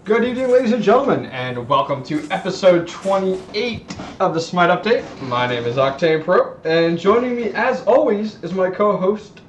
Good evening, ladies and gentlemen, and welcome to episode 28 of the Smite Update. My name is Octane Pro, and joining me, as always, is my co-host.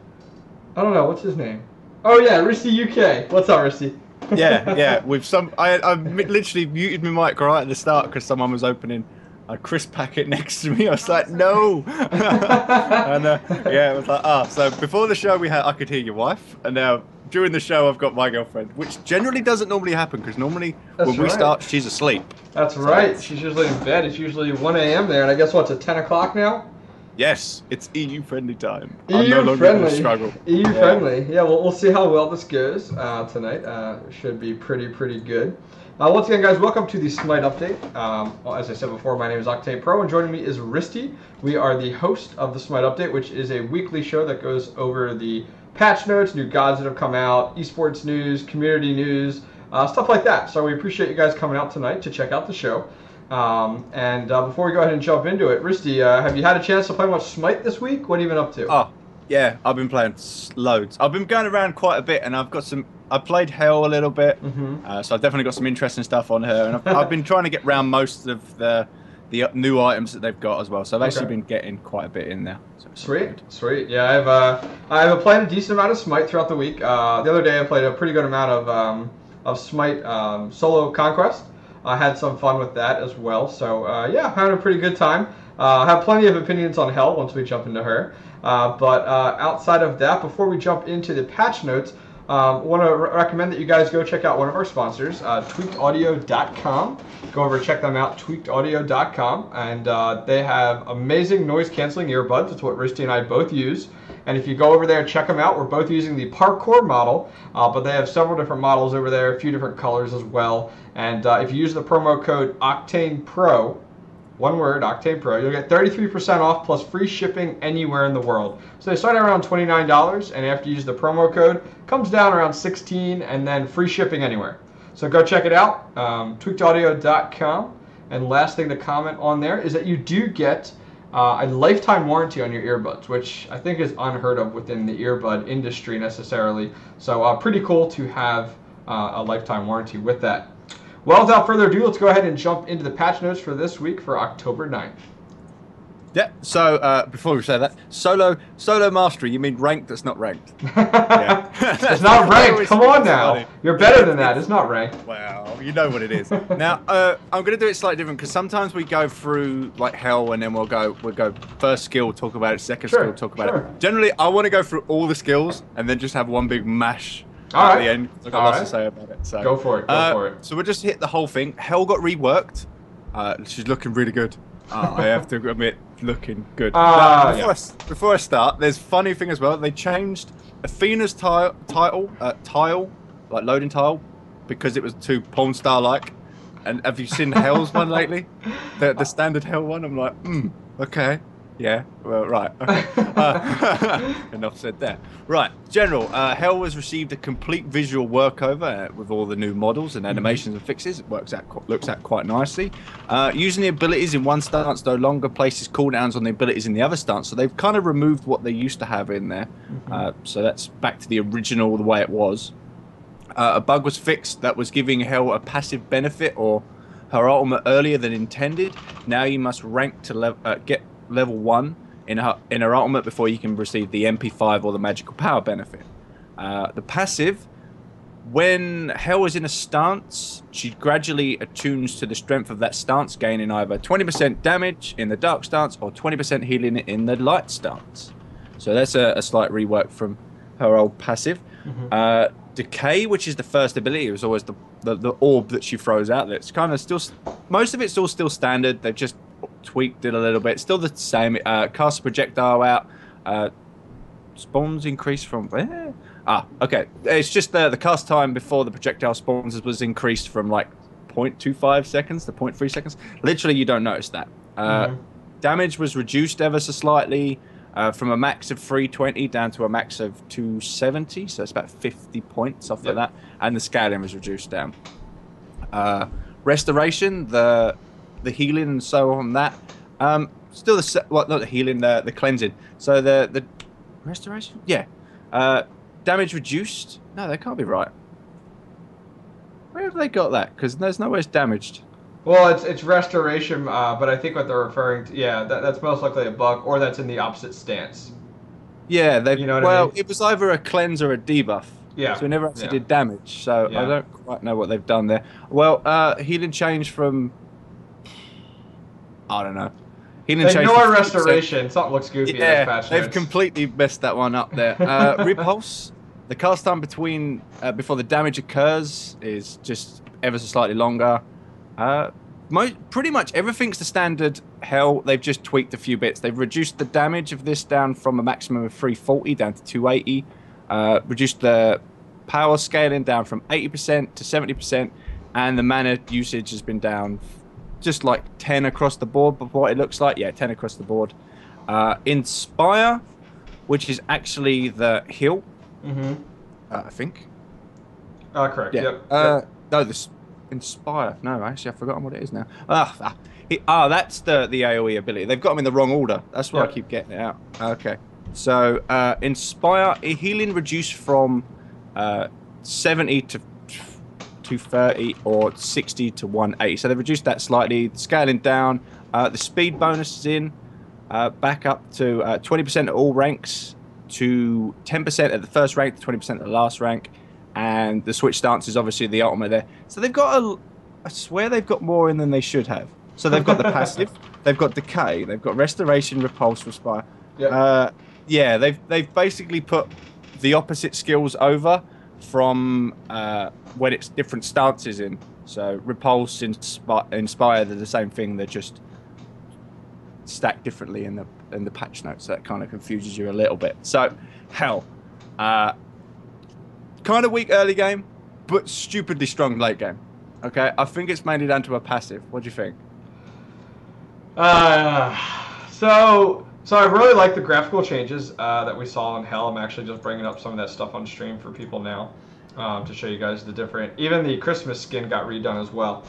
I don't know, what's his name? Oh yeah, Risty UK. What's up, Risty? Yeah. With some, I literally muted my mic right at the start because someone was opening a crisp packet next to me. I was like, no. And yeah, it was like, So before the show, I could hear your wife, and now during the show, I've got my girlfriend, which generally doesn't normally happen because normally when we start, she's asleep. That's right. She's usually in bed. It's usually 1 a.m. there, and I guess what's at 10 o'clock now? Yes, it's EU friendly time. I'm no longer going to struggle. EU friendly. Yeah, well, we'll see how well this goes tonight. Should be pretty good. Once again, guys, welcome to the Smite Update. As I said before, my name is Octane Pro, and joining me is Risty. We are the host of the Smite Update, which is a weekly show that goes over the patch notes, new gods that have come out, esports news, community news, stuff like that. So we appreciate you guys coming out tonight to check out the show. Before we go ahead and jump into it, Risty, have you had a chance to play much Smite this week? What have you been up to? Oh, yeah, I've been playing loads. I've been going around quite a bit, and I played Hel a little bit, so I've definitely got some interesting stuff on her, and I've been trying to get around most of the new items that they've got as well. So I've actually been getting quite a bit in there. So sweet. Yeah, I've played a decent amount of Smite throughout the week. The other day I played a pretty good amount of Smite solo conquest. I had some fun with that as well. So yeah, having a pretty good time. I have plenty of opinions on Hel once we jump into her. But outside of that, before we jump into the patch notes, want to recommend that you guys go check out one of our sponsors, tweakedaudio.com. Go over and check them out, tweakedaudio.com, and they have amazing noise canceling earbuds. It's what Risty and I both use. And if you go over there and check them out, we're both using the parkour model, but they have several different models over there, a few different colors as well. And if you use the promo code OctanePro, one word, Octane Pro, you'll get 33% off plus free shipping anywhere in the world. So they start at around $29, and after you use the promo code, comes down around $16, and then free shipping anywhere. So go check it out, tweakedaudio.com. And last thing to comment on there is that you do get a lifetime warranty on your earbuds, which I think is unheard of within the earbud industry necessarily. So pretty cool to have a lifetime warranty with that. Well, without further ado, let's go ahead and jump into the patch notes for this week for October 9th. Yeah, so before we say that, solo mastery, you mean ranked that's not ranked? Yeah. It's not ranked, come on now. Funny. You're better than that, it's not ranked. Well, you know what it is. Now, I'm going to do it slightly different, because sometimes we go through like Hel, and then we'll go first skill, talk about it, second skill, talk about it. Generally, I want to go through all the skills, and then just have one big mash at the end. I've got lots to say about it. So go for it. So we'll just hit the whole thing. Hel got reworked. She's looking really good. I have to admit, looking good. Before I start, there's a funny thing as well. They changed Athena's tile, like loading tile, because it was too porn star like. And have you seen Hel's one lately? The standard Hel one. I'm like, okay. Yeah, well, right. Okay. Enough said there. Right, General, Hel has received a complete visual workover with all the new models and animations and fixes. It looks at quite nicely. Using the abilities in one stance no longer places cooldowns on the abilities in the other stance, so they've kind of removed what they used to have in there. So that's back to the original, the way it was. A bug was fixed that was giving Hel a passive benefit or her ultimate earlier than intended. Now you must rank to get level 1 in her ultimate before you can receive the MP5 or the magical power benefit. The passive, when Hel is in a stance, she gradually attunes to the strength of that stance, gaining either 20% damage in the dark stance or 20% healing in the light stance. So that's a slight rework from her old passive. Decay, which is the first ability, it was always the orb that she throws out there. It's kind of still, most of it's all still standard. They've just tweaked it a little bit. Still the same. Cast a projectile out. Spawns increase from where? Okay. It's just the cast time before the projectile spawns was increased from like 0.25 seconds to 0.3 seconds. Literally, you don't notice that. Damage was reduced ever so slightly, from a max of 320 down to a max of 270. So it's about 50 points off of that. And the scaling was reduced down. Restoration, the healing and so on that. Still not the healing, the cleansing. So the restoration, yeah. Damage reduced. No, that can't be right. Where have they got that? Because there's nowhere it's damaged. Well, it's restoration, but I think what they're referring to, yeah, that's most likely a bug, or that's in the opposite stance. Yeah, You know what I mean? it was either a cleanse or a debuff. Yeah. So it never actually Yeah. did damage. So Yeah. I don't quite know what they've done there. Well, healing change from I don't know. Healing change Ignore from 50%. restoration. Something looks goofy in this patch they've notes. completely messed that one up there. Repulse. The cast time between before the damage occurs is just ever so slightly longer. Pretty much everything's the standard Hel. They've just tweaked a few bits. They've reduced the damage of this down from a maximum of 340 down to 280. Reduced the power scaling down from 80% to 70%, and the mana usage has been down just like 10 across the board. But what it looks like, yeah, 10 across the board. Inspire, which is actually the heal. I think. Correct. Yeah. Yep. No, this Inspire. No, actually, I've forgotten what it is now. That's the AoE ability. They've got them in the wrong order. That's why I keep getting it out. Okay. So, Inspire, healing reduced from 70 to 230 or 60 to 180. So they've reduced that slightly. Scaling down. The speed bonus is in. Back up to 20% at all ranks, to 10% at the first rank, to 20% at the last rank. And the switch stance is obviously the ultimate there. So they've got I swear they've got more in than they should have. So they've got the passive, they've got decay, they've got restoration, repulse, respire. Yeah, they've basically put the opposite skills over from when it's different stances in. So repulse, inspire, they're the same thing. They're just stacked differently in the patch notes. So that kind of confuses you a little bit. So Hel. Kind of weak early game, but stupidly strong late game. Okay, I think it's mainly down to a passive. What do you think? So I really like the graphical changes that we saw in Hel. I'm actually just bringing up some of that stuff on stream for people now to show you guys the different. Even the Christmas skin got redone as well.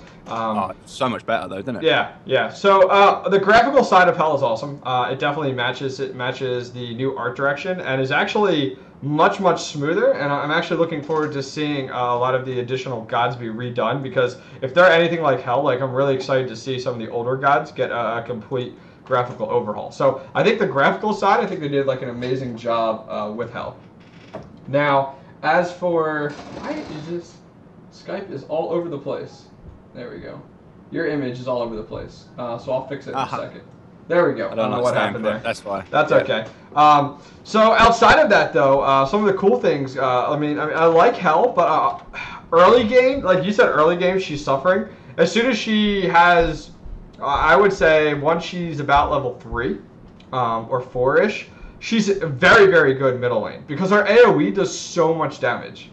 So much better though, doesn't it? Yeah. So the graphical side of Hel is awesome. It definitely matches the new art direction and is actually much smoother, and I'm actually looking forward to seeing a lot of the additional gods be redone, because if they're anything like Hel, like, I'm really excited to see some of the older gods get a complete graphical overhaul. So I think the graphical side, I think they did like an amazing job with Hel. Now, as for why is this Skype is all over the place. There we go. Your image is all over the place. So I'll fix it in a second. There we go. I don't know what happened there. That's why. That's okay. So outside of that, though, some of the cool things. I mean, I like Hel, but early game, like you said, early game, she's suffering. As soon as she has, I would say, once she's about level 3 or 4-ish, she's very good middle lane, because her AoE does so much damage,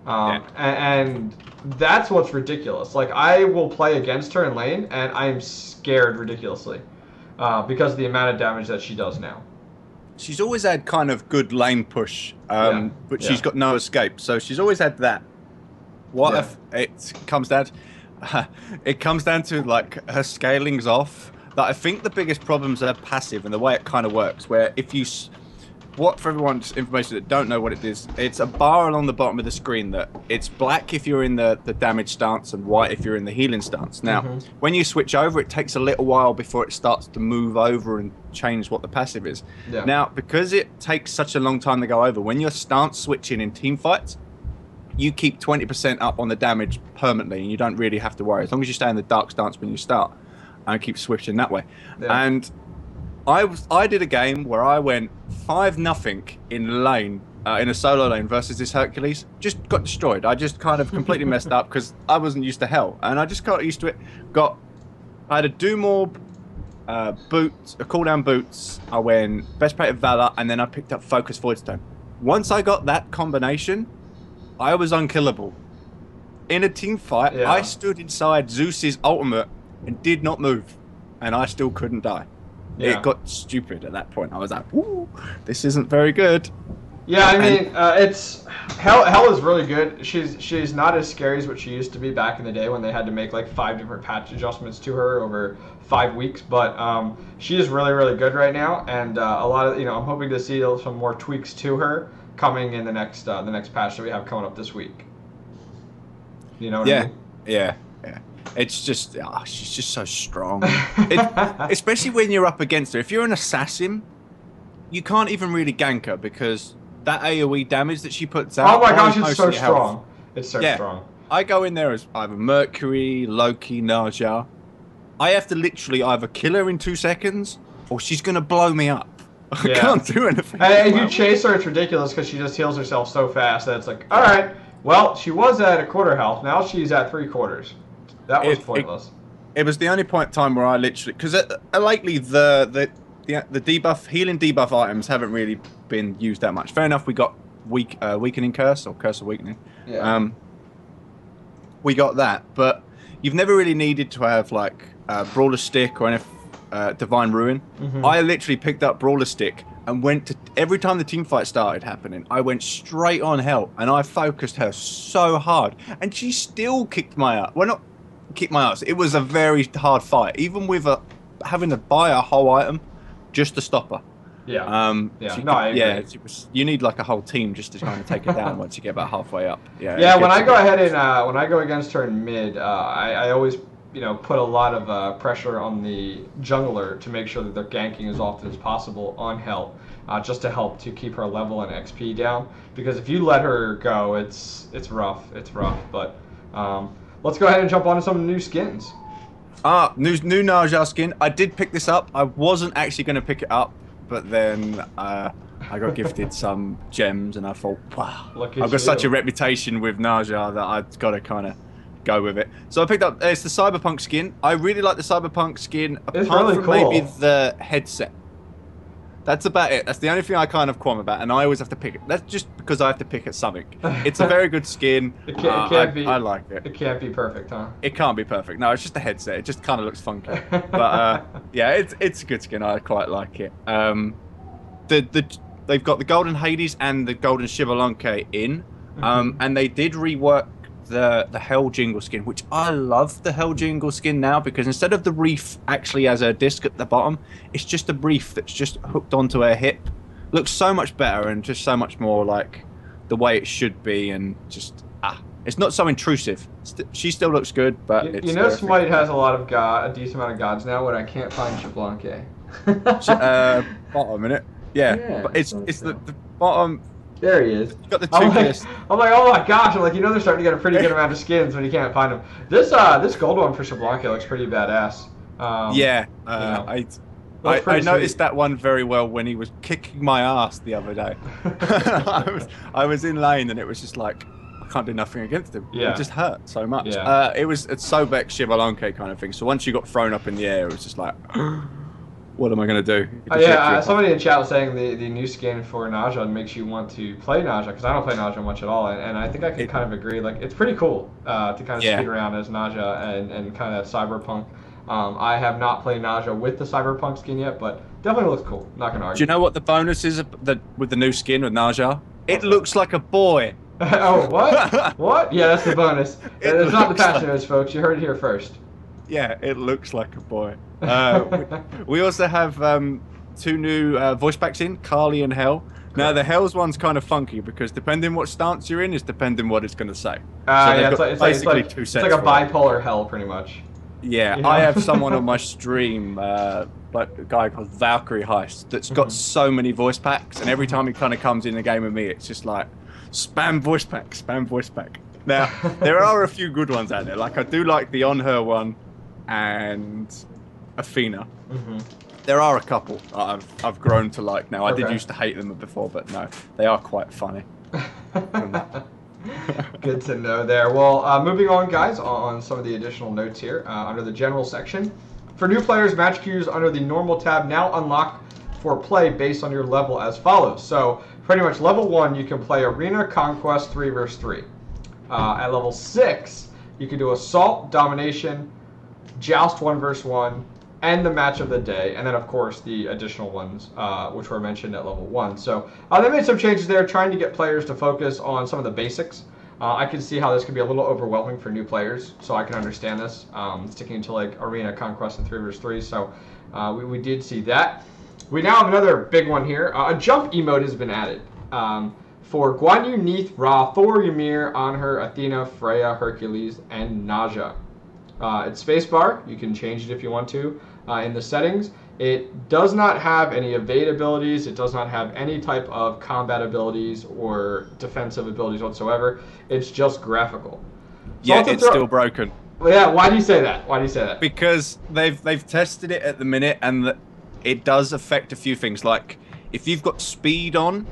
and that's what's ridiculous. Like, I will play against her in lane, and I am scared ridiculously. Because of the amount of damage that she does now. She's always had kind of good lane push, but she's got no escape. So she's always had that. What if it comes down to, it comes down to like her scaling's off. That I think the biggest problems are passive and the way it kind of works. Where if you, for everyone's information that don't know what it is, it's a bar along the bottom of the screen that it's black if you're in the damage stance and white if you're in the healing stance. Now, when you switch over, it takes a little while before it starts to move over and change what the passive is. Now, because it takes such a long time to go over, when you're stance switching in team fights, you keep 20% up on the damage permanently, and you don't really have to worry as long as you stay in the dark stance when you start and keep switching that way. And I did a game where I went 5-0 in lane, in a solo lane versus this Hercules. Just got destroyed. I just kind of completely messed up because I wasn't used to Hel, and I just got used to it. I had a do more boots, a cooldown boots. I went best plate of Valor, and then I picked up Focus Voidstone. Once I got that combination, I was unkillable. In a team fight, I stood inside Zeus's ultimate and did not move, and I still couldn't die. It got stupid at that point. I was like, "Ooh, this isn't very good." Yeah, I mean, it's Hel is really good. She's not as scary as what she used to be back in the day when they had to make like 5 different patch adjustments to her over 5 weeks. But she is really good right now, and a lot of I'm hoping to see some more tweaks to her coming in the next patch that we have coming up this week. You know what I mean? Yeah. It's just, she's just so strong. Especially when you're up against her. If you're an assassin, you can't even really gank her because that AoE damage that she puts out. Oh my gosh, it's so strong. It's so strong. I go in there as either Mercury, Loki, Naja. I have to literally either kill her in 2 seconds or she's going to blow me up. I can't do anything. And you chase her, it's ridiculous because she just heals herself so fast that it's like, all right, well, she was at a quarter health. Now she's at 3/4. That was pointless. It was the only point in time where I literally, because lately the debuff, healing debuff items haven't really been used that much. Fair enough, we got weakening curse or curse of weakening. Yeah. We got that, but you've never really needed to have like brawler stick or any divine ruin. I literally picked up brawler stick and went to every time the team fight started happening. I went straight on Hel and I focused her so hard, and she still kicked my ass. Well, not kicked my ass. It was a very hard fight, even with having to buy a whole item just to stop her. Yeah. I agree. You need like a whole team just to kind of take it down once you get about halfway up. Yeah. When I go ahead and when I go against her in mid, I always put a lot of pressure on the jungler to make sure that they're ganking as often as possible on Hel, just to help to keep her level and XP down. Because if you let her go, it's rough. It's rough. But let's go ahead and jump on to some of the new skins. New Naja skin. I did pick this up. I wasn't actually going to pick it up, but then I got gifted some gems, and I thought, wow, I've got such a reputation with Naja that I've got to kind of go with it. So I picked up, it's the Cyberpunk skin. I really like the Cyberpunk skin, apart from maybe the headset. That's about it. That's the only thing I kind of qualm about, and I always have to pick it. That's just because I have to pick at something. It's a very good skin. I like it. It can't be perfect, huh? It can't be perfect. No, it's just a headset. It just kind of looks funky. But yeah, it's a good skin. I quite like it. They've got the Golden Hades and the Golden Shivalonke in, and they did rework the Hel Jingle skin, which I love the Hel Jingle skin now, because instead of the reef actually as a disc at the bottom, it's just a reef that's just hooked onto her hip. Looks so much better and just so much more like the way it should be, and just it's not so intrusive. She still looks good, but it's Smite has a lot of a decent amount of gods now, but I can't find Shivalonke. Bottom in it. Yeah, but it's the bottom. There he is. Got the two list. I'm like, oh my gosh! I'm like, they're starting to get a pretty good amount of skins when you can't find them. This gold one for Shivalonke looks pretty badass. I noticed that one very well when he was kicking my ass the other day. I was in lane and it was just like, I can't do nothing against him. Yeah. It just hurt so much. Yeah. It's Sobek Shivalonke kind of thing. So once you got thrown up in the air, it was just like, what am I going to do? Somebody in chat was saying the new skin for Naja makes you want to play Naja, because I don't play Naja much at all, and I think I can kind of agree. Like, it's pretty cool to kind of speed around as Naja and kind of cyberpunk. I have not played Naja with the cyberpunk skin yet, but definitely looks cool. Not going to argue. Do you know what the bonus is with the new skin with Naja? It looks like a boy. Oh, what? What? Yeah, that's the bonus. It's not the patch notes, folks. You heard it here first. Yeah, it looks like a boy. We also have 2 new voice packs in, Carly and Hel. Now, the Hel's one's kind of funky because depending what stance you're in is depending what it's going to say. It's like a bipolar Hel, pretty much. Yeah, I have someone on my stream, like a guy called Valkyrie Heist, that's got so many voice packs, and every time he kind of comes in the game with me, it's just like, spam voice pack, spam voice pack. Now, there are a few good ones out there. Like, I do like the On Her one and Athena. There are a couple I've grown to like now. I did used to hate them before, but no, they are quite funny. Good to know there. Well, moving on, guys, on some of the additional notes here under the general section. For new players, match queues under the normal tab now unlock for play based on your level as follows. So, pretty much level 1, you can play Arena Conquest 3 vs 3. At level 6, you can do Assault, Domination, Joust 1 vs 1, and the match of the day, and then of course the additional ones which were mentioned at level 1. So they made some changes there, trying to get players to focus on some of the basics. I can see how this could be a little overwhelming for new players, so I can understand this, sticking to like Arena Conquest and 3 vs 3. So we did see that. We now have another big one here. A jump emote has been added. for Guan Yu, Neith, Ra, Thor, Ymir, Anhur, Athena, Freya, Hercules, and Naja. It's spacebar. You can change it if you want to in the settings. It does not have any evade abilities. It does not have any type of combat abilities or defensive abilities whatsoever. It's just graphical. So yeah, it's still broken. Well, yeah, why do you say that? Why do you say that? Because they've tested it at the minute, and it does affect a few things. Like if you've got speed on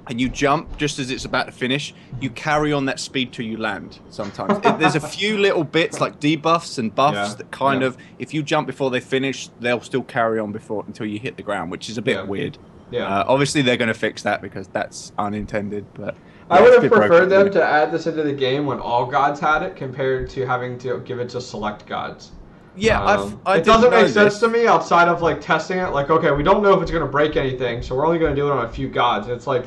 and you jump just as it's about to finish, you carry on that speed till you land. Sometimes there's a few little bits like debuffs and buffs that kind of, if you jump before they finish, they'll still carry on until you hit the ground, which is a bit weird. Yeah. Obviously they're going to fix that because that's unintended, but. I would have preferred them to add this into the game when all gods had it, compared to having to give it to select gods. Yeah, it doesn't make sense to me outside of like testing it. Like, okay, we don't know if it's going to break anything, so we're only going to do it on a few gods. And it's like,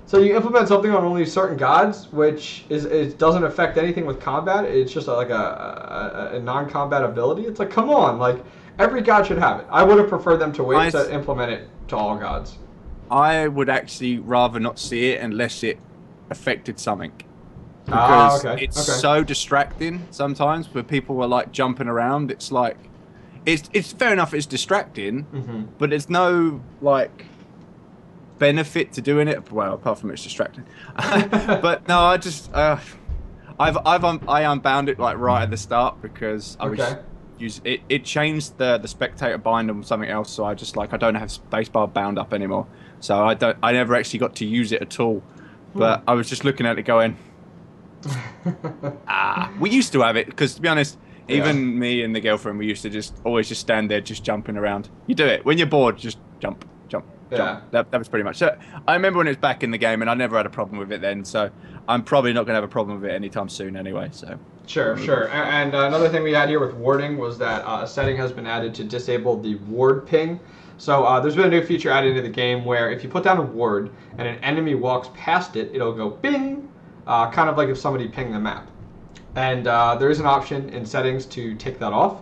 so you implement something on only certain gods, which it doesn't affect anything with combat. It's just like a non-combat ability. It's like, come on, like every god should have it. I would have preferred them to wait to implement it to all gods. I would actually rather not see it unless it affected something, because it's so distracting sometimes where people are like jumping around. It's like it's fair enough, it's distracting, but there's no like benefit to doing it, well, apart from it's distracting. But no, I just I unbound it like right at the start because I was it changed the spectator bind on something else, so I don't have spacebar bound up anymore, so I never actually got to use it at all. But I was just looking at it going, we used to have it, because to be honest, even me and the girlfriend, we used to always stand there just jumping around. You do it. When you're bored, just jump. That was pretty much it. I remember when it was back in the game, and I never had a problem with it then, so I'm probably not going to have a problem with it anytime soon anyway. So Sure. And another thing we had here with warding was that a setting has been added to disable the ward ping. So there's been a new feature added into the game where if you put down a ward and an enemy walks past it, it'll go bing, kind of like if somebody pinged the map. And there is an option in settings to take that off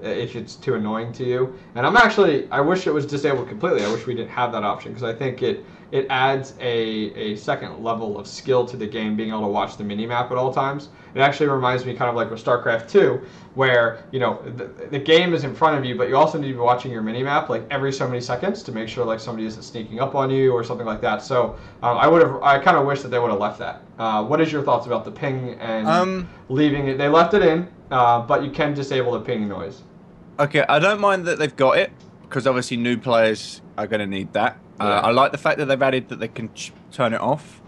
if it's too annoying to you. And I wish it was disabled completely. I wish we didn't have that option, because I think it adds a second level of skill to the game, being able to watch the mini-map at all times. It actually reminds me kind of like with StarCraft 2, where the game is in front of you, but you also need to be watching your mini-map like every so many seconds to make sure like somebody isn't sneaking up on you or something like that. So I kind of wish that they would have left that. What is your thoughts about the ping and leaving it? They left it in, but you can disable the ping noise. Okay, I don't mind that they've got it, because obviously new players are going to need that. I like the fact that they've added that they can turn it off.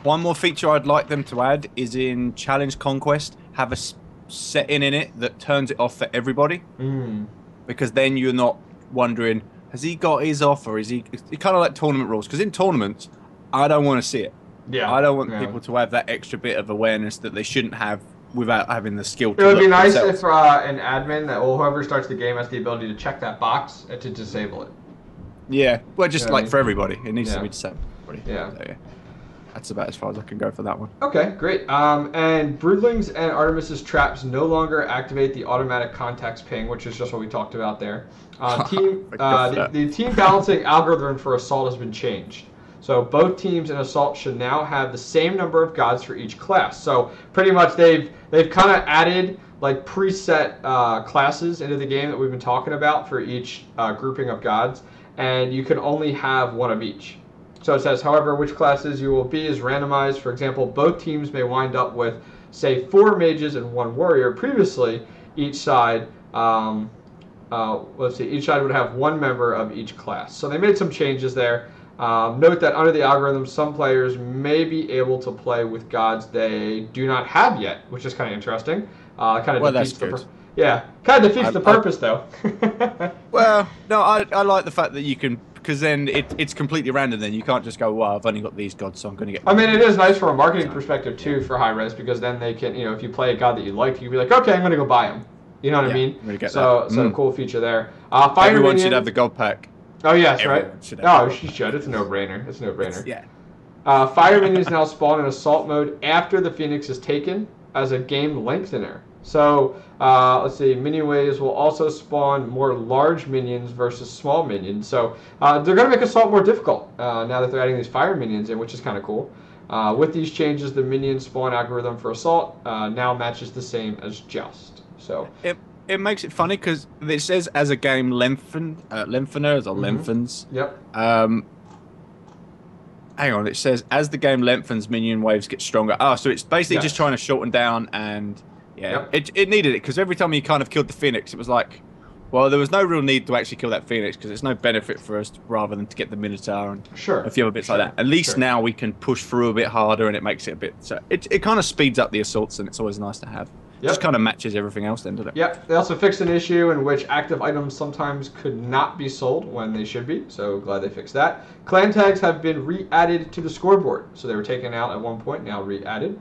One more feature I'd like them to add is in Challenge Conquest, have a setting in it that turns it off for everybody. Because then you're not wondering, has he got his off, or is he... It's kind of like tournament rules, because in tournaments, I don't want to see it. Yeah. I don't want people to have that extra bit of awareness that they shouldn't have without having the skill to It would be nice if an admin, whoever starts the game, has the ability to check that box and to disable it. Yeah, well, just like for everybody. It needs to be disabled for everybody. Yeah. So, yeah. That's about as far as I can go for that one. Okay, great. And Broodlings and Artemis's traps no longer activate the automatic contacts ping, which is just what we talked about there. The team balancing algorithm for Assault has been changed. So both teams in Assault should now have the same number of gods for each class. So pretty much they've kind of added like preset classes into the game that we've been talking about for each grouping of gods, and you can only have one of each. So it says, however, which classes you will be is randomized. For example, both teams may wind up with, say, 4 mages and 1 warrior. Previously, each side, each side would have 1 member of each class. So they made some changes there. Note that under the algorithm, some players may be able to play with gods they do not have yet, which is kind of interesting. Kind of defeats the purpose, though. Well, no, I like the fact that you can, because then it's completely random. Then you can't just go, well, I've only got these gods, so I'm going to get... I mean, it is nice from a marketing perspective, too, for high res, because then they can, if you play a god that you like, you can be like, okay, I'm going to go buy him. You know what I mean? So cool feature there. Everyone should have the gold pack. Oh, yes, everyone right? Oh, she should. It's a no-brainer. It's a no-brainer. Fire minions now spawn in Assault mode after the Phoenix is taken as a game lengthener. So let's see, minion waves will also spawn more large minions versus small minions. So they're going to make assault more difficult now that they're adding these fire minions in, which is kind of cool. With these changes, the minion spawn algorithm for assault now matches the same as Joust. So it makes it funny because it says as a game lengtheners or lengthens. Yep. Hang on, it says as the game lengthens, minion waves get stronger. Oh, so it's basically just trying to shorten down, and it needed it because every time you kind of killed the Phoenix, it was like, well, there was no real need to actually kill that Phoenix because there's no benefit for us rather than to get the Minotaur and a few other bits like that. At least now we can push through a bit harder, and it makes it a bit. So it kind of speeds up the assaults, and it's always nice to have. Just kind of matches everything else then, doesn't it? Yep. They also fixed an issue in which active items sometimes could not be sold when they should be, so glad they fixed that. Clan tags have been re-added to the scoreboard, so they were taken out at one point, now re-added.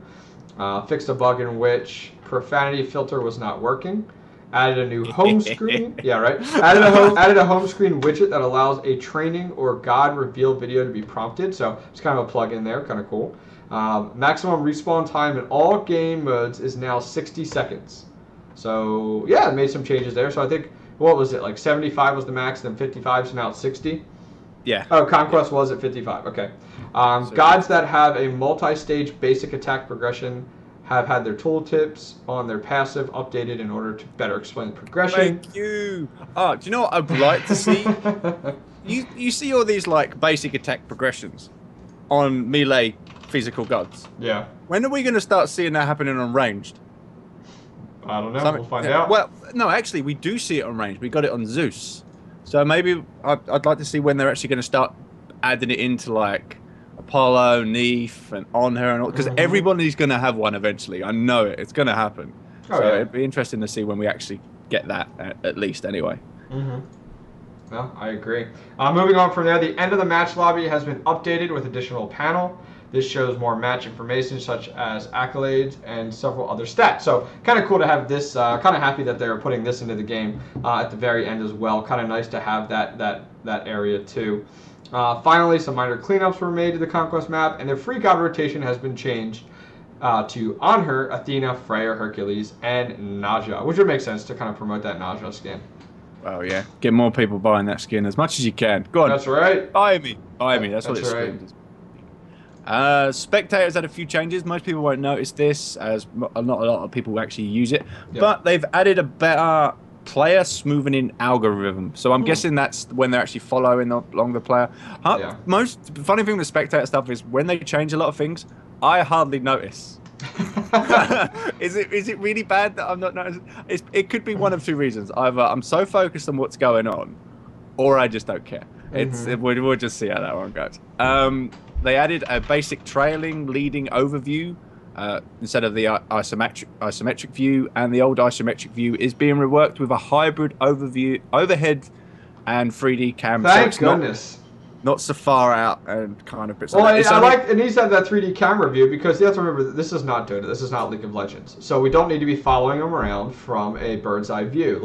Fixed a bug in which profanity filter was not working. Added a new home screen. Yeah, right. Added a home screen widget that allows a training or god reveal video to be prompted, so it's kind of a plug-in there, kind of cool. Maximum respawn time in all game modes is now 60 seconds. So, yeah, it made some changes there. So I think, what was it, like 75 was the max, then 55, so now it's 60? Yeah. Oh, Conquest was at 55, okay. Gods that have a multi-stage basic attack progression have had their tooltips on their passive updated in order to better explain progression. Thank you. Oh, do you know what I'd like to see? You see all these, like, basic attack progressions on melee physical gods. Yeah. When are we going to start seeing that happening on ranged? I don't know. We'll find out. Well, no, actually, we do see it on ranged. We got it on Zeus. So maybe I'd like to see when they're actually going to start adding it into, like, Apollo, Neith, and On Her, and all, because everybody's going to have one eventually. I know it. It's going to happen. So it'd be interesting to see when we actually get that, at least, anyway. Well, I agree. Moving on from there, the end of the match lobby has been updated with additional panel. This shows more match information such as accolades and several other stats. So kind of cool to have this, kind of happy that they're putting this into the game at the very end as well. Kind of nice to have that area too. Finally, some minor cleanups were made to the Conquest map, and the free god rotation has been changed to On Her, Athena, Freya, Hercules, and Naja, which would make sense to kind of promote that Naja skin. Well, yeah. Get more people buying that skin as much as you can. Go on. That's right. Buy me. Buy me. That's what it's screams. Spectators had a few changes. Most people won't notice this, as not a lot of people actually use it. But they've added a better player smoothing algorithm. So I'm guessing that's when they're actually following along the player. Most funny thing with spectator stuff is when they change a lot of things, I hardly notice. Is it really bad that I'm not noticing? It could be one of two reasons. Either I'm so focused on what's going on, or I just don't care. We'll just see how that one goes. They added a basic trailing leading overview instead of the isometric view, and the old isometric view is being reworked with a hybrid overhead and 3D camera. Thank goodness. Not so far out and kind of bits. Well, it needs to have that 3D camera view because you have to remember that this is not Dota. This is not League of Legends. So we don't need to be following them around from a bird's eye view.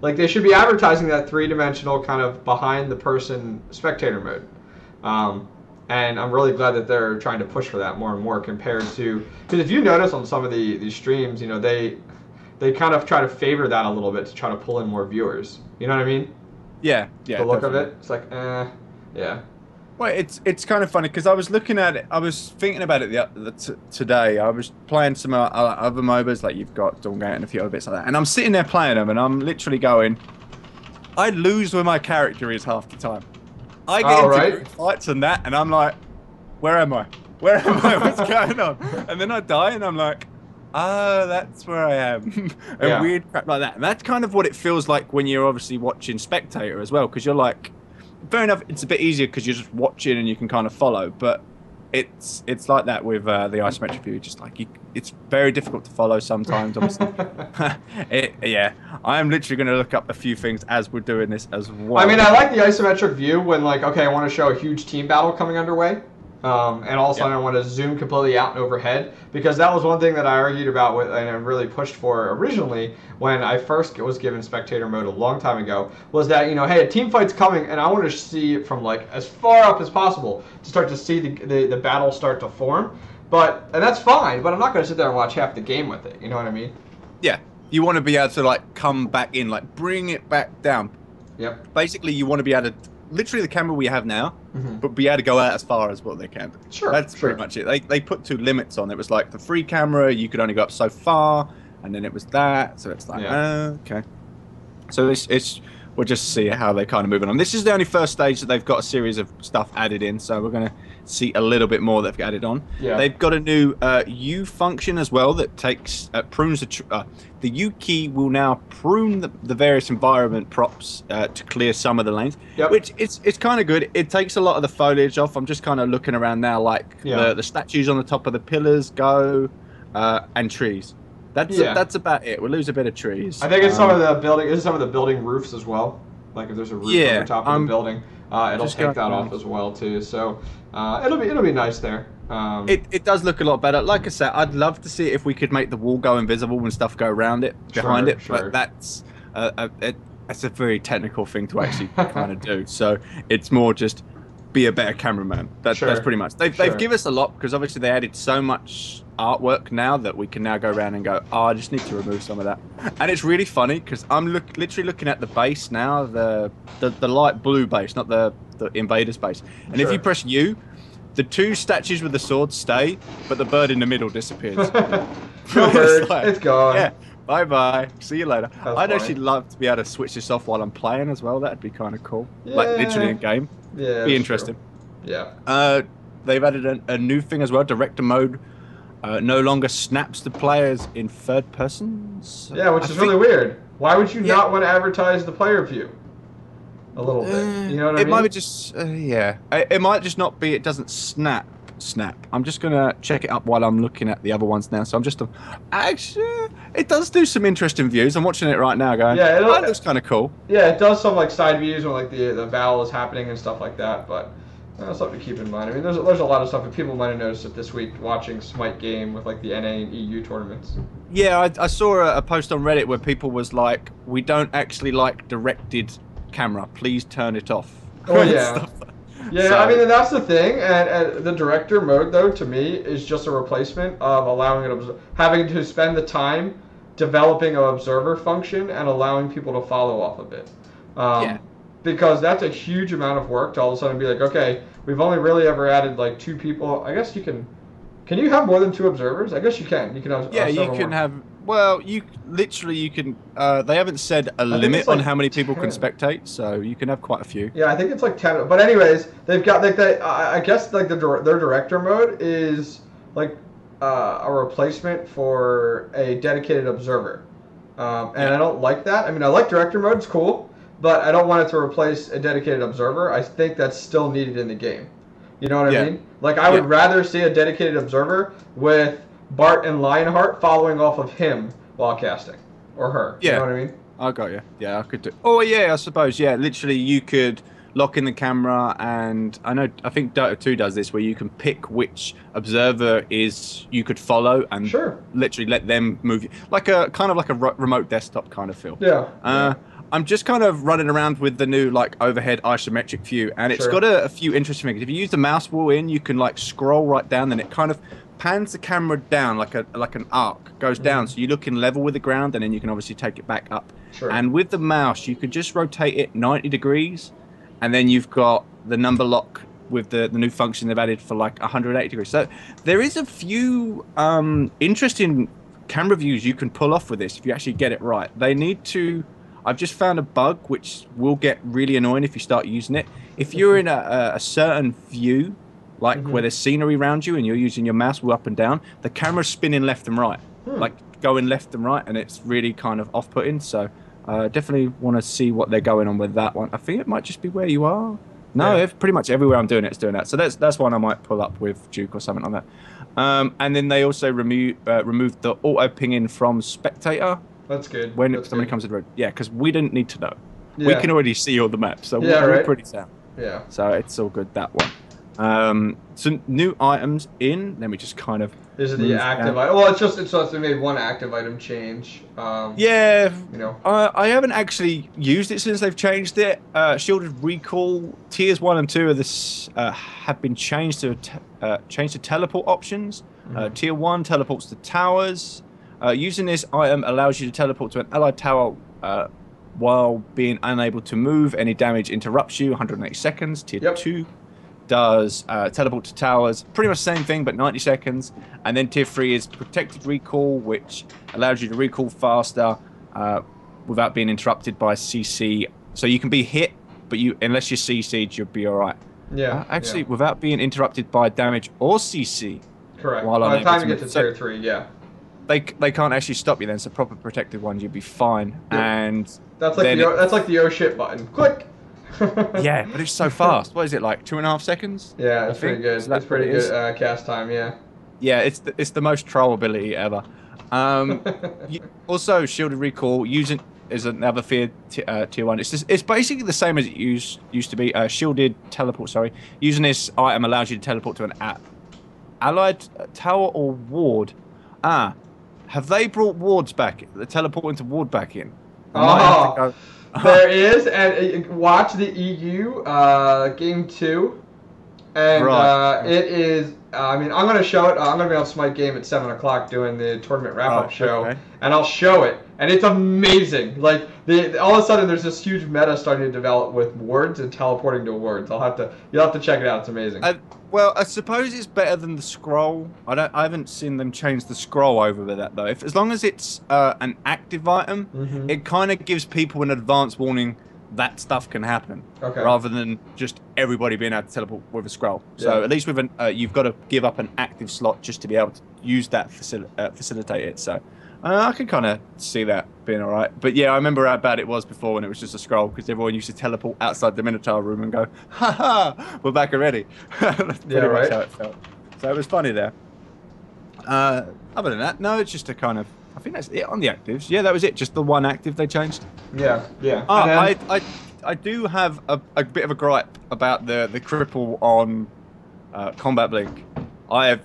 They should be advertising that three-dimensional kind of behind the person spectator mode. And I'm really glad that they're trying to push for that more and more compared to, because if you notice on some of these streams, they kind of try to favor that a little bit to try to pull in more viewers. You know what I mean? Yeah. The look of it, it's like, yeah. Well, it's kind of funny because I was looking at it. I was thinking about it today. I was playing some other MOBAs, like you've got Dawngate and a few other bits like that. And I'm sitting there playing them, and I'm literally going, I lose where my character is half the time. I get into fights and that, and I'm like, where am I? Where am I? What's going on? And then I die, and I'm like, that's where I am. And weird crap like that. And that's kind of what it feels like when you're obviously watching Spectator as well, because you're like, fair enough, it's a bit easier because you're just watching and you can kind of follow, but it's like that with the isometric view. Just like it's very difficult to follow sometimes. Obviously, I am literally going to look up a few things as we're doing this as well. I mean, I like the isometric view when I want to show a huge team battle coming underway. And all of a sudden I want to zoom completely out and overhead, because that was one thing that I argued about and I really pushed for originally when I first was given spectator mode a long time ago, was that, hey, a team fight's coming and I want to see it from as far up as possible to start to see the battle start to form. And that's fine, but I'm not going to sit there and watch half the game with it, you know what I mean? Yeah, you want to be able to like come back in, like bring it back down. Yep. Basically, you want to be able to literally the camera we have now, but be able to go out as far as what they can. Sure. That's pretty much it. They put 2 limits on. It was like the free camera, you could only go up so far, and then it was that. So it's like, okay. So it's we'll just see how they kind of move on. This is the only first stage that they've got a series of stuff added in, so we're going to see a little bit more that they've added on. Yeah. They've got a new U function as well that takes prunes the U key will now prune the various environment props to clear some of the lanes, which it's kind of good. It takes a lot of the foliage off. I'm just kind of looking around now, like the statues on the top of the pillars go, and trees. That's about it. We'll lose a bit of trees. I think it's some of the building roofs as well. Like if there's a roof on the top of the building, it'll take that off as well too. So it'll be nice there. It does look a lot better. Like I said, I'd love to see if we could make the wall go invisible when stuff go around it, behind it. But that's a very technical thing to actually kind of do. So it's more just be a better cameraman. That's pretty much. They've given us a lot because obviously they added so much artwork now that we can now go around and go, oh, I just need to remove some of that. And it's really funny because I'm literally looking at the base now, the light blue base, not the invaders base. And if you press U, the 2 statues with the swords stay, but the bird in the middle disappears. It's gone. Yeah. Bye bye. See you later. I'd funny. actually love to be able to switch this off while I'm playing as well. That'd be kind of cool. Like literally in game. Yeah. Be interesting. True. Yeah. They've added a new thing as well. Director mode no longer snaps the players in third persons. Yeah, which is really weird. Why would you not want to advertise the player view? A little bit. You know what I mean? It might be just It might just not be. It doesn't snap. I'm just gonna check it up while I'm looking at the other ones now. So I'm just actually, it does do some interesting views. I'm watching it right now, going. Yeah, it looks kind of cool. Yeah, it does some like side views when like the battle is happening and stuff like that. But that's something to keep in mind. I mean, there's a lot of stuff that people might have noticed it this week watching Smite game with like the NA and EU tournaments. Yeah, I saw a post on Reddit where people was like, "We don't actually like directed camera. Please turn it off." Oh yeah. Yeah, so, I mean, and that's the thing, and the director mode, though, to me, is just a replacement of having to spend the time developing an observer function and allowing people to follow off of it. Because that's a huge amount of work to all of a sudden be like, okay, we've only really ever added like 2 people. I guess you can you have more than 2 observers? I guess you can. You can have you can have. Well, you can. They haven't said a limit on how many people can spectate, so you can have quite a few. Yeah, I think it's like 10. But anyways, they've got like I guess like their director mode is like a replacement for a dedicated observer, and I don't like that. I mean, I like director mode; it's cool, but I don't want it to replace a dedicated observer. I think that's still needed in the game. You know what I mean? Like I would rather see a dedicated observer with Bart and Lionheart following off of him while casting, or her. You know what I mean? I got you. Yeah, I could do. Oh yeah, I suppose. Yeah, literally, you could lock in the camera, and I think Dota 2 does this, where you can pick which observer you could follow, and literally let them move you, like a kind of like a remote desktop kind of feel. Yeah. I'm just kind of running around with the new like overhead isometric view, and it's got a few interesting things. If you use the mouse wheel you can like scroll right down, then it kind of pans the camera down like an arc goes down, so you're looking level with the ground, and then you can obviously take it back up. And with the mouse, you can just rotate it 90 degrees, and then you've got the number lock with the new function they've added for like 180 degrees. So there is a few interesting camera views you can pull off with this if you actually get it right. They need to. I've just found a bug which will get really annoying if you start using it. If you're in a certain view, like where there's scenery around you and you're using your mouse wheel up and down, the camera's spinning left and right, like going left and right, and it's really kind of off-putting. So definitely want to see what they're going on with that one. I think it might just be where you are. No, pretty much everywhere I'm doing it's doing that. So that's one I might pull up with Duke or something like that. And then they also removed the auto pinging from spectator. That's good. When somebody comes to the road. Yeah, because we didn't need to know. We can already see all the maps, so we're pretty sound. Yeah. So it's all good, that one. So new items in. Let me just kind of. This is the active item. Well, it's just they made one active item change. Yeah. You know. I haven't actually used it since they've changed it. Shielded recall tiers 1 and 2 of this have been changed to teleport options. Tier 1 teleports to towers. Using this item allows you to teleport to an allied tower while being unable to move. Any damage interrupts you. 180 seconds. Tier 2 does teleport to towers. Pretty much the same thing, but 90 seconds. And then Tier 3 is protected recall, which allows you to recall faster without being interrupted by CC. So you can be hit, but unless you're CC'd, you'll be all right. Yeah. Actually, without being interrupted by damage or CC. Correct. By the time you get to Tier 3, yeah. They can't actually stop you then. So proper protected ones, you'd be fine. Yep. And that's like the oh shit button. Click. Yeah, but it's so fast. What is it, like 2.5 seconds? Yeah, it's pretty good. That's pretty good cast time. Yeah. Yeah, it's the most troll ability ever. Also, shielded recall using is another tier 1. It's basically the same as it used to be. Shielded teleport. Sorry, using this item allows you to teleport to an allied tower or ward. Have they brought wards back? The teleport into ward back in. There is, and watch the EU game 2, and it is. I mean, I'm gonna show it. I'm gonna be on Smite game at 7 o'clock doing the tournament wrap-up show, and I'll show it, and it's amazing. Like all of a sudden, there's this huge meta starting to develop with wards and teleporting to wards. You'll have to check it out. It's amazing. Well, I suppose it's better than the scroll. I haven't seen them change the scroll over with that though. As long as it's an active item, it kind of gives people an advance warning that stuff can happen, rather than just everybody being able to teleport with a scroll. So at least with you've got to give up an active slot just to be able to use that facilitate it. So I can kind of see that being all right. But yeah, I remember how bad it was before when it was just a scroll, because everyone used to teleport outside the Minotaur room and go, "Ha ha, we're back already." That's pretty much how it felt. So it was funny there. Other than that, no, it's just a kind of. I think that's it on the actives. Yeah, that was it. Just the one active they changed. Yeah. I do have a bit of a gripe about the cripple on Combat Blink.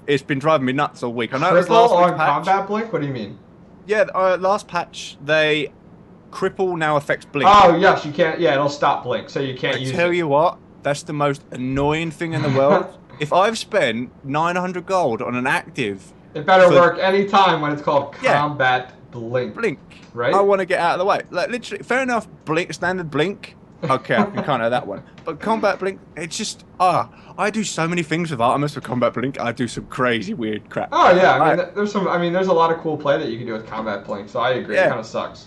It's been driving me nuts all week. I know it was last week's patch. Combat Blink? What do you mean? Yeah, last patch cripple now affects Blink. Oh yes, you can't. Yeah, it'll stop Blink, so you can't use it. I tell you what, that's the most annoying thing in the world. If I've spent 900 gold on an active. It better work any time when it's called Combat Blink. Blink. Right? I want to get out of the way. Like, literally, fair enough, Blink, standard Blink. Okay, I can kind of that one. But Combat Blink, it's just, I do so many things with Artemis for Combat Blink. I do some crazy, weird crap. Oh, yeah. I mean, there's a lot of cool play that you can do with Combat Blink, so I agree. It kind of sucks.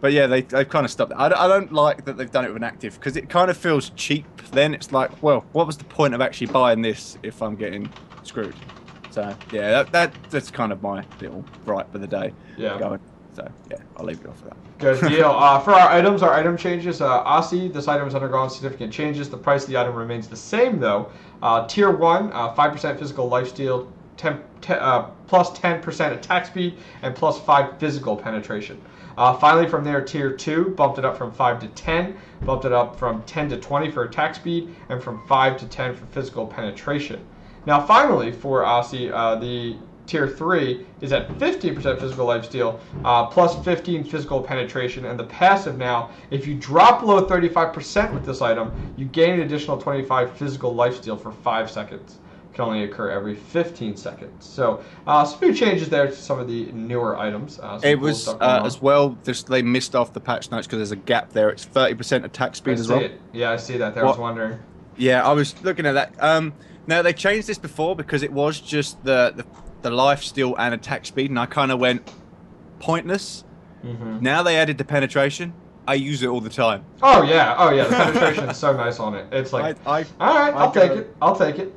But yeah, they've kind of stopped it. I don't like that they've done it with an active, because it kind of feels cheap then. It's like, well, what was the point of actually buying this if I'm getting screwed? So yeah, that's kind of my little gripe for the day. Yeah. So yeah, I'll leave it off of that. Good deal. For our item changes, Aussie, this item has undergone significant changes. The price of the item remains the same though. Tier 1, 5% physical lifesteal, plus 10% attack speed, and plus 5 physical penetration. Finally, from there, Tier 2 bumped it up from 5 to 10, bumped it up from 10 to 20 for attack speed, and from 5 to 10 for physical penetration. Now, finally, for Aussie, the Tier 3 is at 15% physical lifesteal, plus 15 physical penetration, and the passive now, if you drop below 35% with this item, you gain an additional 25 physical lifesteal for 5 seconds. It can only occur every 15 seconds. So, some new changes there to some of the newer items. It was, as well, they missed off the patch notes because there's a gap there. It's 30% attack speed as well. Yeah, I see that there. I was wondering. Yeah, I was looking at that. Now, they changed this before because it was just the life steal and attack speed, and I kind of went pointless. Now they added the penetration. I use it all the time. Oh yeah, the penetration is so nice on it. It's like, all right, I'll take it.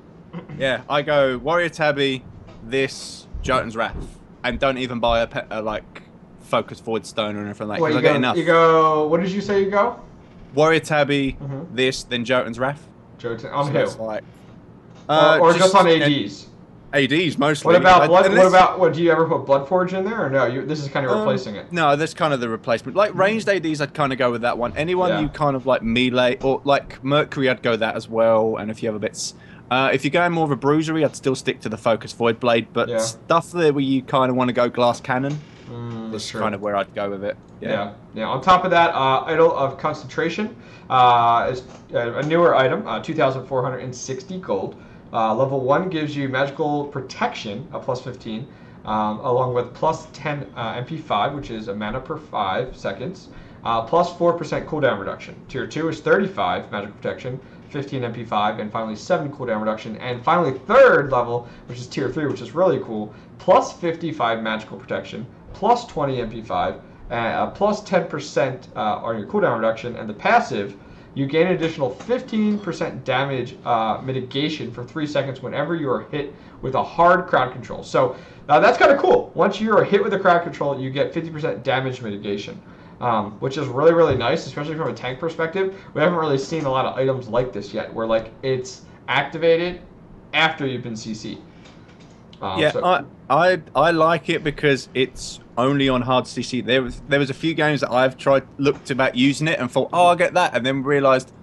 Yeah, I go Warrior Tabby, this Jotun's Wrath, and don't even buy a like focus forward stone or anything like that. I get enough. You go. What did you say? You go Warrior Tabby, this, then Jotun's Wrath. Jotun on who? Like, or just on ADs. ADs mostly. What about blood? What do you ever put Bloodforge in there, or no? This is kind of replacing it. No, that's kind of the replacement. Like ranged ADs, I'd kind of go with that one. Anyone you kind of like melee or like Mercury, I'd go that as well. And a few other bits. If you're going more of a bruisery, I'd still stick to the focus void blade. But stuff there where you kind of want to go glass cannon, that's kind of where I'd go with it. Yeah. On top of that, Idol of Concentration is a newer item, 2,460 gold. Level 1 gives you magical protection, a plus 15. along with plus 10 MP5, which is a mana per 5 seconds, plus 4% cooldown reduction. Tier 2 is 35 magical protection, 15 MP5, and finally 7 cooldown reduction. And finally, third level, which is Tier 3, which is really cool, plus 55 magical protection, plus 20 MP5, plus 10% on your cooldown reduction. And the passive, you gain an additional 15% damage mitigation for 3 seconds whenever you are hit with a hard crowd control. So that's kind of cool. Once you are hit with a crowd control, you get 50% damage mitigation. Which is really, really nice, especially from a tank perspective. We haven't really seen a lot of items like this yet, where like it's activated after you've been CC. I like it because it's only on hard CC. There was a few games that I've looked about using it and thought, oh, I'll get that, and then realised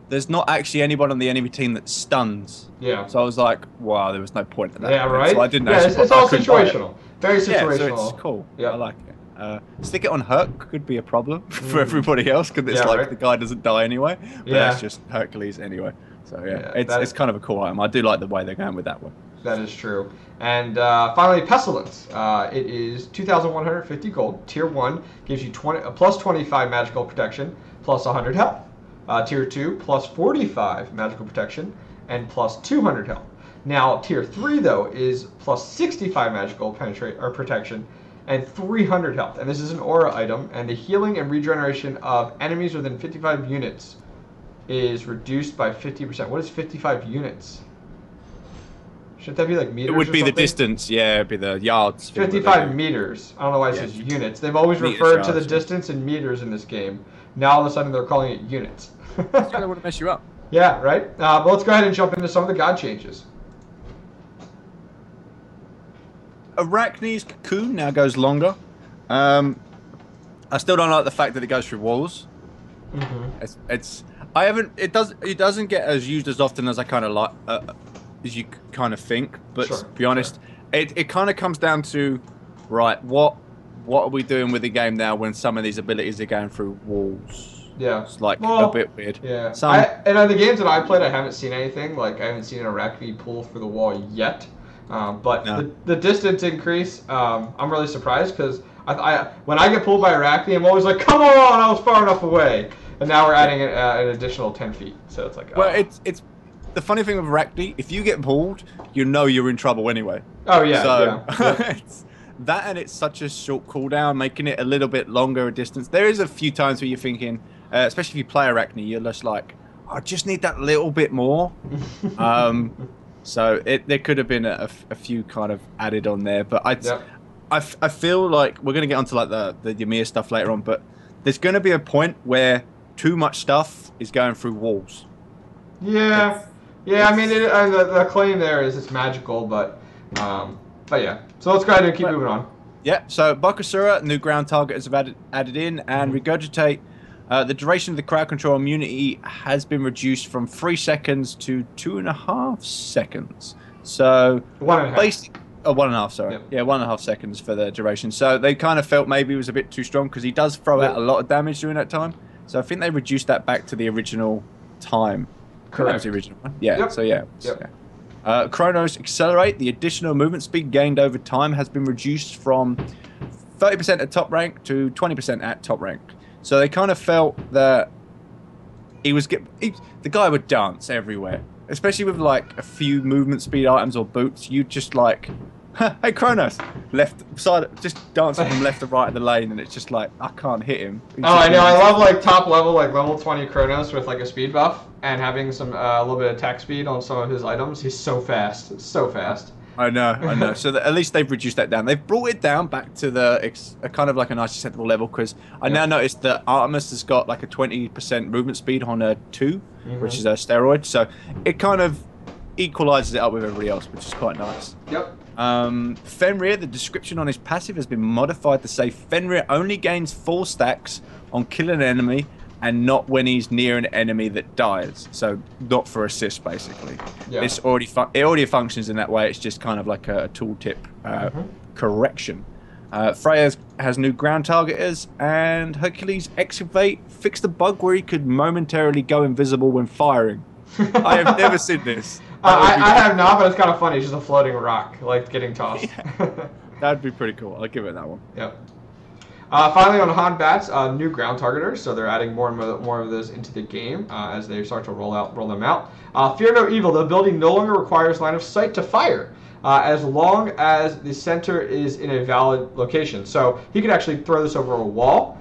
there's not actually anyone on the enemy team that stuns. Yeah. So I was like, wow, there was no point in that. Yeah, right. So I didn't. Yeah, it's all situational. Very situational. Yeah, so it's cool. Yeah, I like it. Stick it on Herc could be a problem for everybody else because it's the guy doesn't die anyway. But that's just Hercules anyway. So it's kind of a cool item. I do like the way they're going with that one. That is true. And finally, Pestilence. It is 2,150 gold. Tier 1 gives you plus 25 magical protection, plus 100 health. Tier 2 plus 45 magical protection and plus 200 health. Now Tier 3 though is plus 65 magical protection and 300 health. And this is an aura item, and the healing and regeneration of enemies within 55 units is reduced by 50%. What is 55 units? Shouldn't that be like meters? It would or be something? The distance, yeah, it'd be the yards. 55 meters. I don't know why it says units. They've always referred to the distance in meters in this game. Now all of a sudden they're calling it units. That's why they want to mess you up. Yeah, right? But let's go ahead and jump into some of the god changes. Arachne's cocoon now goes longer. I still don't like the fact that it goes through walls. It doesn't get as used as often as I kind of like as you kind of think. But to be honest, it kind of comes down to what are we doing with the game now when some of these abilities are going through walls? Yeah, it's like a bit weird. Yeah, and on the games that I played, I haven't seen anything. Like I haven't seen an Arachne pull through the wall yet. But the distance increase, I'm really surprised because when I get pulled by Arachne, I'm always like, come on, I was far enough away. And now we're adding an additional 10 feet. So it's like, well, it's the funny thing with Arachne, if you get pulled, you know you're in trouble anyway. Oh, yeah. So it's that, and it's such a short cooldown, making it a little bit longer a distance. There is a few times where you're thinking, especially if you play Arachne, you're just like, I just need that little bit more. So there could have been a few kind of added on there, but I feel like we're going to get onto like the Ymir stuff later on, but there's going to be a point where too much stuff is going through walls. Yeah, I mean the claim there is it's magical, but yeah. So let's go ahead and keep moving on. Yeah. So Bakasura, new ground targets have added in, and Regurgitate. The duration of the crowd control immunity has been reduced from 3 seconds to 2.5 seconds. So 1.5. 1.5, sorry. Yep. Yeah, 1.5 seconds for the duration. So they kind of felt maybe it was a bit too strong because he does throw out a lot of damage during that time. So I think they reduced that back to the original time. Correct. That was the original one. Yeah. Yep. So yeah. Chronos Accelerate. The additional movement speed gained over time has been reduced from 30% at top rank to 20% at top rank. So they kind of felt that the guy would dance everywhere, especially with like a few movement speed items or boots. You just like, hey Kronos, left side, just dancing from left to right of the lane, and it's just like I can't hit him. I know. I love like top level, like level 20 Kronos with like a speed buff and having some a little bit of attack speed on some of his items. He's so fast, so fast. I know. So at least they've reduced that down. They've brought it down back to a kind of like a nice acceptable level because I now noticed that Artemis has got like a 20% movement speed on her 2, which is a steroid. So it kind of equalizes it up with everybody else, which is quite nice. Yep. Fenrir, the description on his passive has been modified to say Fenrir only gains 4 stacks on killing an enemy and not when he's near an enemy that dies. So not for assist, basically. Yeah. It already functions in that way. It's just kind of like a tooltip correction. Freya has new ground targeters, and Hercules Excavate fixed a bug where he could momentarily go invisible when firing. I have never seen this. I have not, but it's kind of funny. It's just a floating rock, like getting tossed. That'd be pretty cool. I'll give it that one. Yep. Finally, on Han Bats, new ground targeters, so they're adding more and more of those into the game as they start to roll them out. Fear No Evil, the ability no longer requires line of sight to fire, as long as the center is in a valid location. So he could actually throw this over a wall,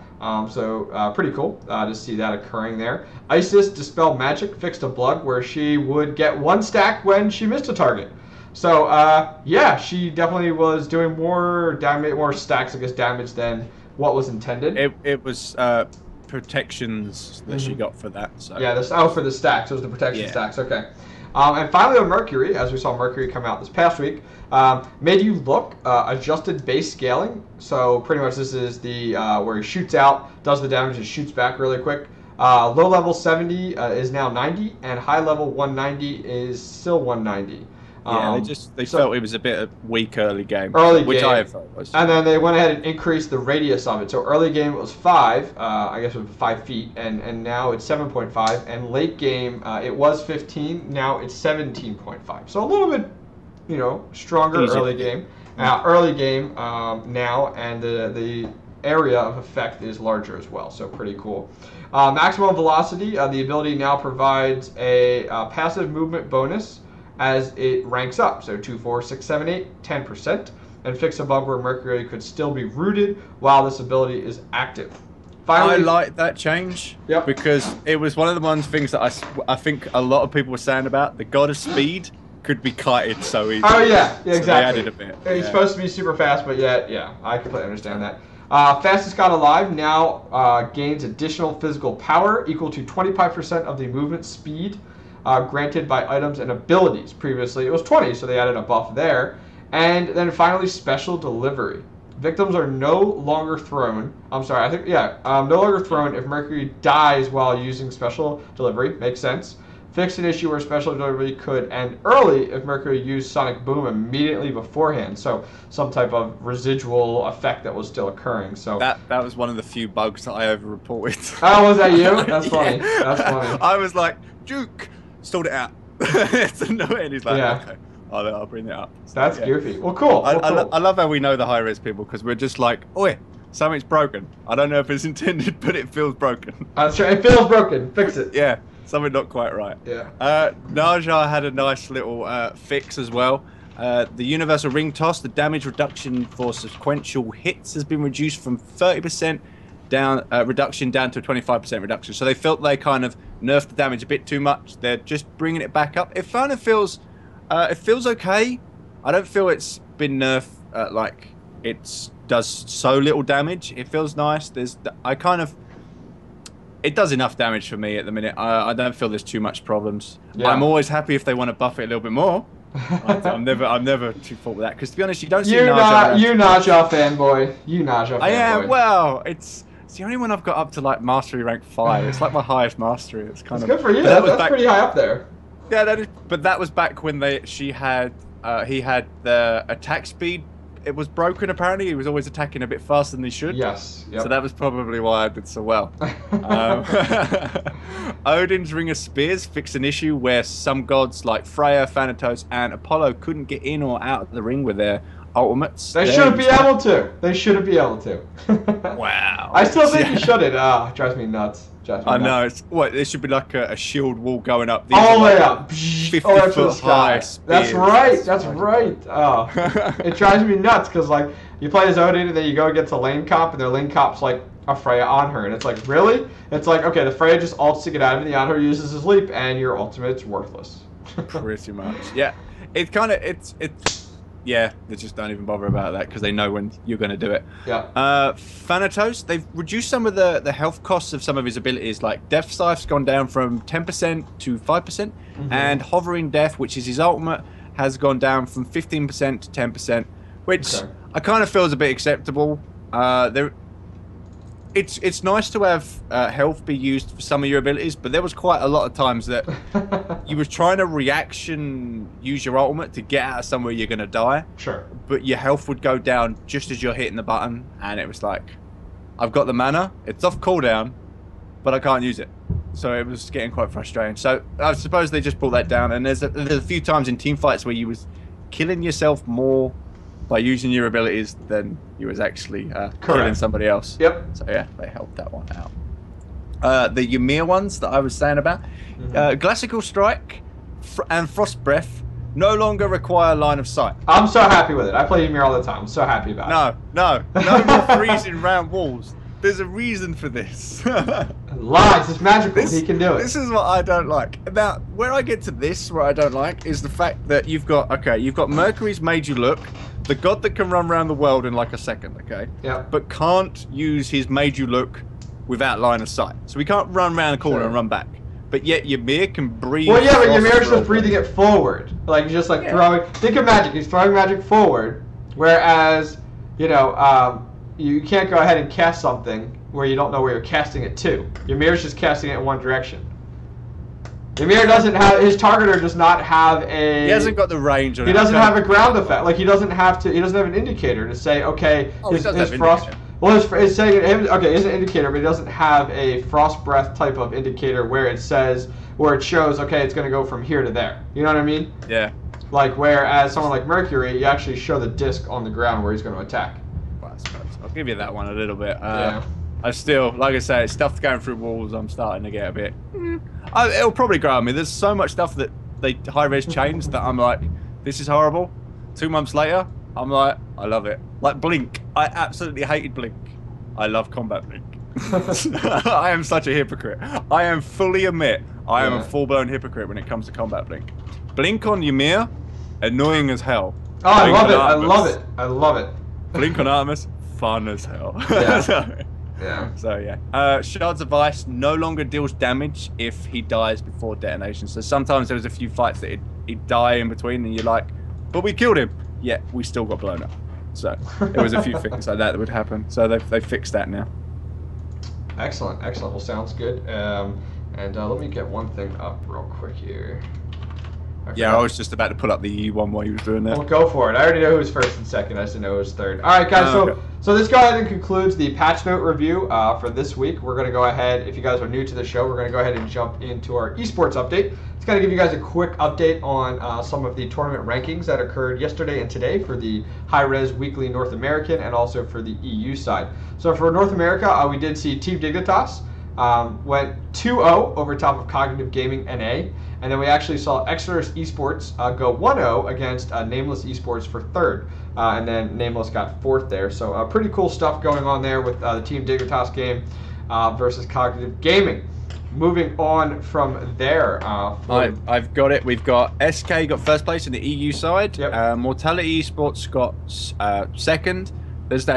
so pretty cool to see that occurring there. Isis, Dispel Magic, fixed a bug where she would get 1 stack when she missed a target. So, yeah, she definitely was doing more damage, more stacks, I guess, damage than what was intended. It was protections that she got for that. So. Yeah, for the stacks. It was the protection stacks. Okay. And finally on Mercury, as we saw Mercury come out this past week, made you look, adjusted base scaling. So pretty much this is the where he shoots out, does the damage, and shoots back really quick. Low level 70 is now 90, and high level 190 is still 190. Yeah, they felt it was a bit weak early game. Which I felt was. And then they went ahead and increased the radius of it. So early game it was 5, I guess it was 5 feet, and now it's 7.5. And late game it was 15, now it's 17.5. So a little bit, stronger early game. Early game now, and the area of effect is larger as well. So pretty cool. Maximum velocity, the ability now provides a passive movement bonus as it ranks up, so 2, 4, 6, 7, 8, 10%, and fix a bug where Mercury could still be rooted while this ability is active. Finally, I like that change because it was one of the things that I think a lot of people were saying about the God of Speed could be kited so easily. Oh yeah, exactly. So they added a bit. He's supposed to be super fast, but yeah, I completely understand that. Fastest God Alive now gains additional physical power equal to 25% of the movement speed granted by items and abilities. Previously it was 20, so they added a buff there. And then finally, special delivery. Victims are no longer thrown. No longer thrown if Mercury dies while using special delivery. Makes sense. Fixed an issue where special delivery could end early if Mercury used Sonic Boom immediately beforehand. So some type of residual effect that was still occurring. So that was one of the few bugs that I over-reported. Oh, was that you? That's funny. That's funny. I was like, Duke, stalled it out. It's annoying. He's like, okay, I'll bring it up. So, that's goofy. Well, cool. I love how we know the high-res people because we're just like, oi, something's broken. I don't know if it's intended, but it feels broken. That's right. It feels broken. Fix it. Yeah. Something not quite right. Yeah. Naja had a nice little fix as well. The universal ring toss, the damage reduction for sequential hits has been reduced from 30% reduction down to a 25% reduction. So they felt they kind of nerfed the damage a bit too much. They're just bringing it back up. It kind of feels, okay. I don't feel it's been nerfed like it does so little damage. It feels nice. It does enough damage for me at the minute. I don't feel there's too much problems. Yeah. I'm always happy if they want to buff it a little bit more. I'm never too fault with that because to be honest, you don't see Naja. You Naja fanboy. You Naja fanboy. I am. Well, it's the only one I've got up to like mastery rank 5. It's like my highest mastery. It's kind of good for you. That's pretty high up there. Yeah, that is. But that was back when he had the attack speed. It was broken apparently. He was always attacking a bit faster than he should. Yes. Yep. So that was probably why I did so well. Odin's Ring of Spears fixed an issue where some gods like Freya, Thanatos, and Apollo couldn't get in or out of the ring with their ultimates. They shouldn't be able to. They shouldn't be able to. Wow. I still think you shouldn't. It drives me nuts. I know. There should be like a shield wall going up. All the way up. 50-foot high spears. That's right. That's right. Oh, it drives me nuts because like you play as Odin and then you go against a lane comp and their lane comp's like a Freya on her and it's like really? It's like okay, the Freya just ults to get out of it, the on her uses his leap and your ultimate's worthless. Pretty much. Yeah. Yeah, they just don't even bother about that because they know when you're going to do it. Yeah. Thanatos, they've reduced some of the health costs of some of his abilities. Like Death Scythe's gone down from 10% to 5%, and Hovering Death, which is his ultimate, has gone down from 15% to 10%, which I kind of feel is a bit acceptable. It's nice to have health be used for some of your abilities, but there was quite a lot of times that you were trying to use your ultimate to get out of somewhere you're going to die. Sure. But your health would go down just as you're hitting the button, and it was like, I've got the mana, it's off cooldown, but I can't use it. So it was getting quite frustrating. So I suppose they just brought that down, and there's a few times in team fights where you was killing yourself more by using your abilities than you was actually killing somebody else. Yep. So yeah, they helped that one out. The Ymir ones that I was saying about, Glacial Strike and Frost Breath no longer require line of sight. I'm so happy with it. I play Ymir all the time. I'm so happy about it. No more freezing round walls. There's a reason for this. Lies. It's magical. He can do it. This is what I don't like. Now, where I get to this, where I don't like, is the fact that you've got Mercury's made you look, the god that can run around the world in like a second, okay? Yeah. But can't use his made you look without line of sight. So he can't run around the corner and run back. But yet Ymir can breathe. Well, yeah, but Ymir's just breathing it forward. Like, just like throwing. Think of magic. He's throwing magic forward. Whereas, you know, you can't go ahead and cast something where you don't know where you're casting it to. Ymir's just casting it in one direction. Ymir doesn't have, his targeter does not have a... He hasn't got the range on it. He doesn't have a ground effect. Like, he doesn't have an indicator to say, okay, his frost... Indicator. Well, it's saying, okay, it's an indicator, but it doesn't have a frost breath type of indicator where it says, where it shows, okay, it's going to go from here to there. You know what I mean? Yeah. Like, whereas someone like Mercury, you actually show the disc on the ground where he's going to attack. Well, I suppose. I'll give you that one a little bit. Yeah. I still, like I say, stuff going through walls, I'm starting to get a bit... it'll probably grow on me. There's so much stuff that they high-res changed that I'm like, this is horrible. 2 months later, I'm like, I love it. Like Blink. I absolutely hated Blink. I love Combat Blink. I am such a hypocrite. I am fully admit I am a full-blown hypocrite when it comes to Combat Blink. Blink on Ymir, annoying as hell. Oh, I love it. I love it. I love it. Blink on Artemis, fun as hell. Yeah. So yeah, Shards of Ice no longer deals damage if he dies before detonation. So sometimes there was a few fights that he'd die in between, and you're like, but we killed him. Yeah, we still got blown up. So there was a few things like that would happen. So they fixed that now. Excellent. Well, sounds good. And let me get one thing up real quick here. Okay. Yeah, I was just about to pull up the EU one while you was doing that. Well, go for it. I already know who's first and second. I just didn't know who's third. All right, guys. So this go ahead and concludes the patch note review for this week. We're going to go ahead. If you guys are new to the show, we're going to go ahead and jump into our esports update. It's going to give you guys a quick update on some of the tournament rankings that occurred yesterday and today for the high-res weekly North American and also for the EU side. So for North America, we did see Team Dignitas went 2-0 over top of Cognitive Gaming NA. And then we actually saw Exodus Esports go 1-0 against Nameless Esports for third. And then Nameless got fourth there. So pretty cool stuff going on there with the Team Dignitas game versus Cognitive Gaming. Moving on from there. I've got it. We've got SK got first place in the EU side. Yep. Mortality Esports got second. There's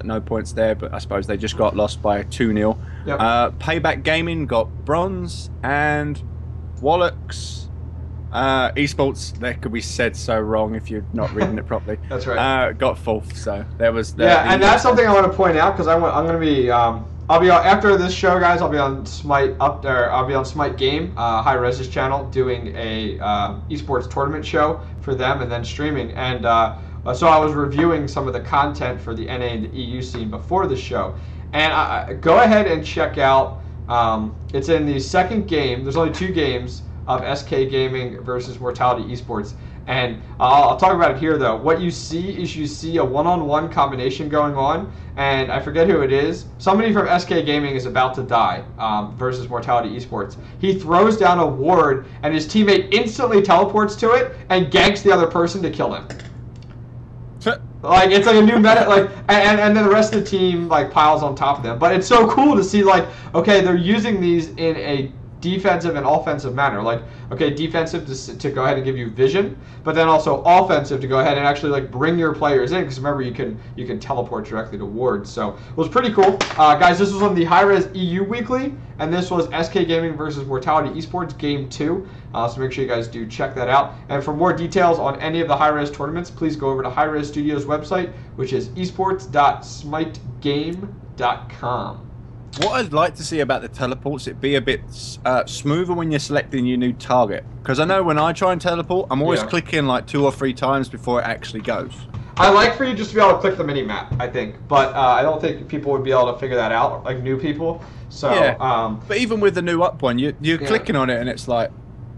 no points there, but I suppose they just got lost by 2-0. Yep. Payback Gaming got bronze, and Wallachs Esports, that could be said so wrong if you're not reading it properly. That's right. Got fourth, so there was. And that's something I want to point out because I'm going to be. I'll be after this show, guys. I'll be on Smite I'll be on Smite Game, High Res's channel, doing a esports tournament show for them, and then streaming. And so I was reviewing some of the content for the NA and the EU scene before the show. And go ahead and check out. It's in the second game. There's only 2 games of SK Gaming versus Mortality Esports. And I'll talk about it here, though. What you see is a one-on-one combination going on, and I forget who it is. Somebody from SK Gaming is about to die versus Mortality Esports. He throws down a ward, and his teammate instantly teleports to it and ganks the other person to kill him. Like, it's like a new meta, like, and then the rest of the team like piles on top of them. But it's so cool to see, like, okay, they're using these in a defensive and offensive manner. Like, okay, defensive to go ahead and give you vision, but then also offensive to go ahead and actually like bring your players in, because remember you can teleport directly to wards. So it was pretty cool, guys. This was on the High Res EU Weekly, and this was SK Gaming versus Mortality Esports Game 2. So make sure you guys do check that out. And for more details on any of the High Res tournaments, please go over to High Res Studios website, which is esports.smitegame.com. What I'd like to see about the teleports, it be a bit smoother when you're selecting your new target. Because I know when I try and teleport, I'm always clicking like 2 or 3 times before it actually goes. I like for you just to be able to click the mini map, I think, but I don't think people would be able to figure that out, like new people. So, but even with the new up one, you're clicking on it and it's like,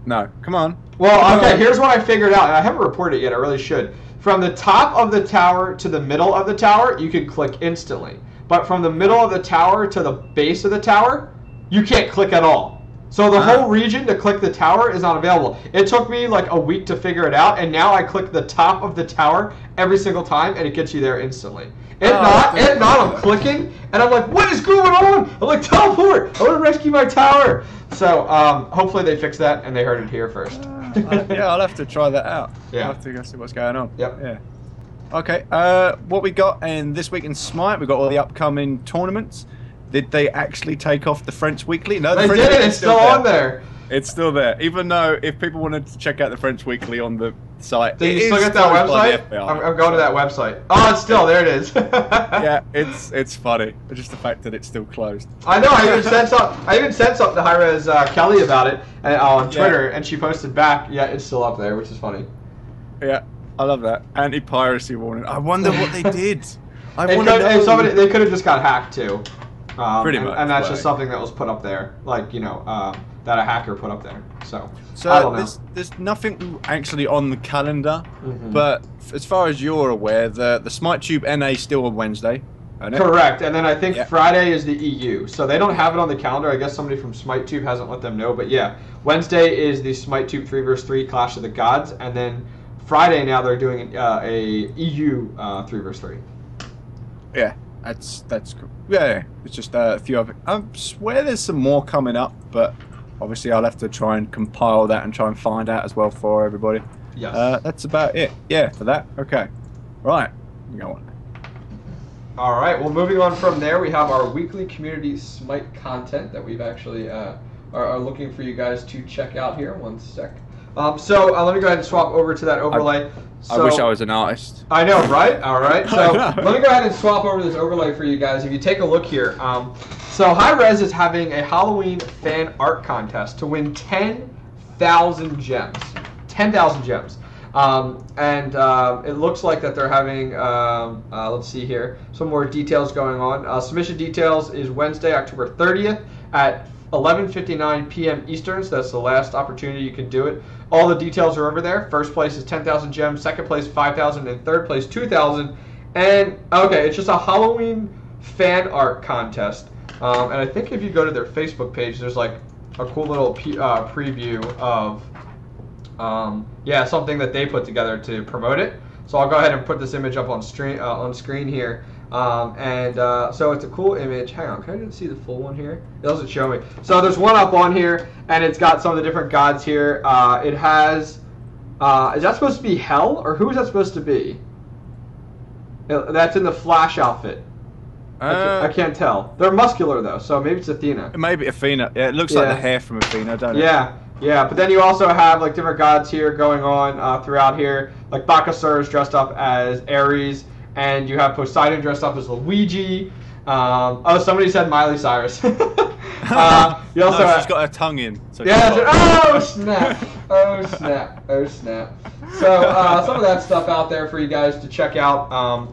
no, come on. Well, okay, here's what I figured out, and I haven't reported it yet. I really should. from the top of the tower to the middle of the tower, you can click instantly. But from the middle of the tower to the base of the tower, you can't click at all. So the whole region to click the tower is not available. It took me like a week to figure it out, and now I click the top of the tower every single time, and it gets you there instantly. If not, I'm clicking, and I'm like, what is going on? I'm like, teleport! I want to rescue my tower! So hopefully they fix that, and they heard it here first. Yeah, I'll have to try that out. Yeah. I'll have to go see what's going on. Yep. Yeah. Okay, what we got in this week in Smite, we got all the upcoming tournaments. Did they actually take off the French Weekly? No, they did. It's still on there. It's still there. Even though if people wanted to check out the French Weekly on the site, did you still get that website? I'm going to that website. Oh, it's still there. It is. Yeah, it's funny. Just the fact that it's still closed. I know. I even sent something to Erez Kelly about it on Twitter, and she posted back. Yeah, it's still up there, which is funny. Yeah, I love that anti-piracy warning. I wonder what they did. They could have just got hacked too. Pretty much. And that's just something that was put up there, like, you know, that a hacker put up there. So I don't know. There's nothing actually on the calendar, but as far as you're aware, the SmiteTube NA still on Wednesday. Correct. And then I think Friday is the EU. So they don't have it on the calendar. I guess somebody from SmiteTube hasn't let them know. But yeah, Wednesday is the SmiteTube 3v3 Clash of the Gods. And then Friday now they're doing a EU 3v3. Yeah. That's cool. Yeah, it's just a few of it. I swear there's some more coming up, but obviously I'll have to try and compile that and try and find out as well for everybody. Yes. That's about it. Yeah, for that. Okay. Right. Go on. All right. Well, moving on from there, we have our weekly community Smite content that we've actually are looking for you guys to check out here. One sec. So let me go ahead and swap over to that overlay. I wish I was an artist. I know, right? All right. So let me go ahead and swap over this overlay for you guys. If you take a look here, so Hi-Rez is having a Halloween fan art contest to win 10,000 gems. 10,000 gems. And it looks like that they're having, let's see here, some more details going on. Submission details is Wednesday, October 30th at 11:59 p.m. Eastern, so that's the last opportunity you can do it. All the details are over there. First place is 10,000 gems, second place 5,000, and third place 2,000. And okay, it's just a Halloween fan art contest. And I think if you go to their Facebook page, there's like a cool little preview of something that they put together to promote it. So I'll go ahead and put this image up on screen here. So it's a cool image. Hang on, can I see the full one here? It doesn't show me. So there's one up on here, and it's got some of the different gods here. It has, is that supposed to be Hel, or who is that supposed to be? That's in the Flash outfit. I can't tell. They're muscular though, so maybe it's Athena. Maybe Athena. Yeah, it looks like the hair from Athena, don't it? Yeah, but then you also have like different gods here going on throughout here. Like Bakasur is dressed up as Erez. And you have Poseidon dressed up as Luigi. Somebody said Miley Cyrus. You also she's got her tongue in. So oh snap! Oh snap! Oh snap! So some of that stuff out there for you guys to check out.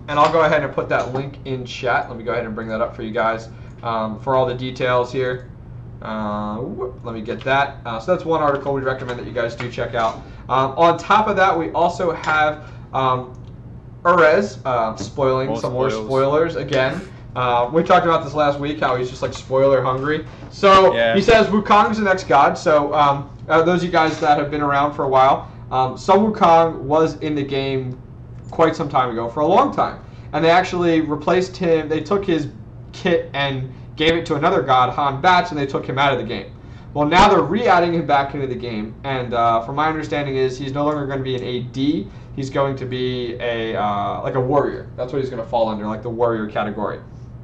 And I'll go ahead and put that link in chat. Let me go ahead and bring that up for you guys for all the details here. Let me get that. So that's one article we recommend that you guys do check out. On top of that, we also have Erez spoiling some more spoilers again. We talked about this last week, how he's just like spoiler hungry. So he says Wukong's the next god. So those of you guys that have been around for a while, Sun Wukong was in the game quite some time ago, for a long time. And they actually replaced him. They took his kit and gave it to another god, Han Bats, and they took him out of the game. Well, now they're re-adding him back into the game. And from my understanding is he's no longer going to be an AD. He's going to be like a warrior. That's what he's going to fall under, like the warrior category.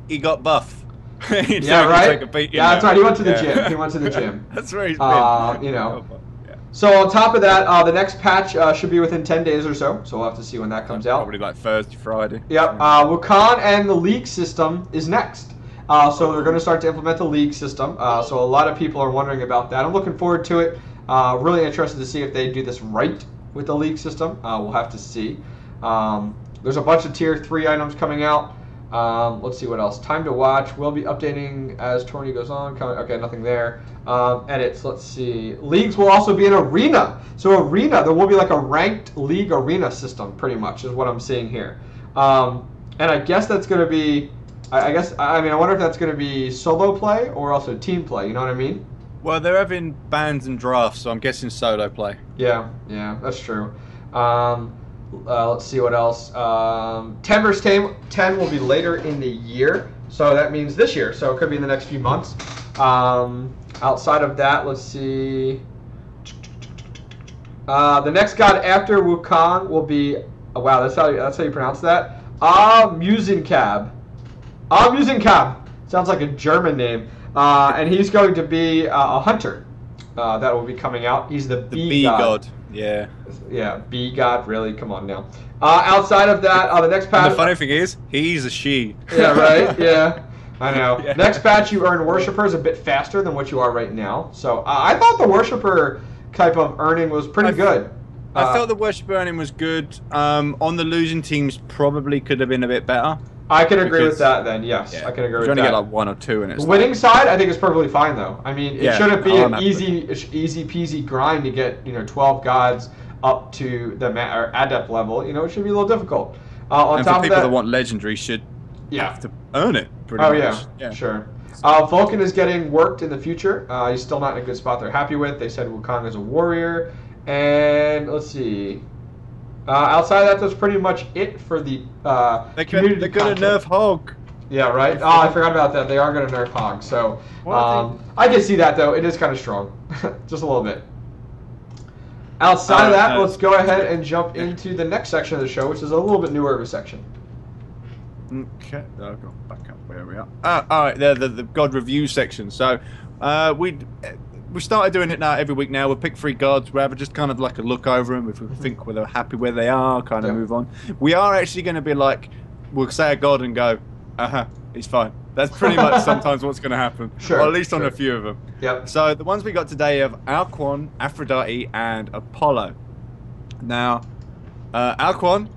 He got buff. Yeah, right? That's right. He went to the gym. He went to the gym. That's where he's been. You know. So on top of that, the next patch should be within 10 days or so. So we'll have to see when that comes out. Probably like Thursday, Friday. Yep. Wukong and the league system is next. So they're going to start to implement the league system. So a lot of people are wondering about that. I'm looking forward to it. Really interested to see if they do this right with the league system. We'll have to see. There's a bunch of tier 3 items coming out. Let's see what else. Time to watch. We'll be updating as tourney goes on. Okay, nothing there. Edits. Let's see. Leagues will also be an arena. So arena, there will be like a ranked league arena system, pretty much, is what I'm seeing here. And I guess that's going to be. I wonder if that's going to be solo play or also team play. You know what I mean? Well, they're having bans and drafts, so I'm guessing solo play. Yeah, that's true. Let's see what else. 10 vs. 10 will be later in the year, so that means this year. So it could be in the next few months. Outside of that, let's see. The next god after Wukong will be. Oh, wow, that's how you pronounce that. Musencab. Sounds like a German name. And he's going to be a hunter. That will be coming out. He's the bee god. Yeah. Yeah, bee god. Really? Come on now. Outside of that, the next patch. And the funny thing is, he's a she. Yeah, right? Yeah. I know. Yeah. Next patch, you earn worshippers a bit faster than what you are right now. So I thought the worshipper type of earning was pretty good. I felt the worshipper earning was good. On the losing teams, probably could have been a bit better. I can agree with that then, yes. Yeah. I can agree with that. You only get like 1 or 2 in it. Winning side, I think is perfectly fine though. I mean, it shouldn't be an easy peasy grind to get 12 gods up to the adept level. It should be a little difficult. And for people that want legendary, should have to earn it. Pretty much. Yeah, sure. Vulcan is getting worked in the future. He's still not in a good spot they're happy with. They said Wukong is a warrior. And let's see. Outside of that, that's pretty much it for the community. They're going to nerf Hog. Yeah, right. I forgot about that. They are going to nerf Hog. So I can see that though. It is kind of strong, just a little bit. Outside of that, let's go ahead and jump into the next section of the show, which is a little bit newer of a section. Okay, I'll go back up where we are. All right, the God review section. So we started doing it now every week now. We'll pick 3 gods, wherever, just kind of like a look over them. If we think we're happy where they are, kind of move on. We are actually going to be like, we'll say a god and go, he's fine. That's pretty much sometimes what's going to happen. Sure. Or at least on a few of them. Yep. So the ones we got today have Alquan, Aphrodite, and Apollo. Now, Alquan,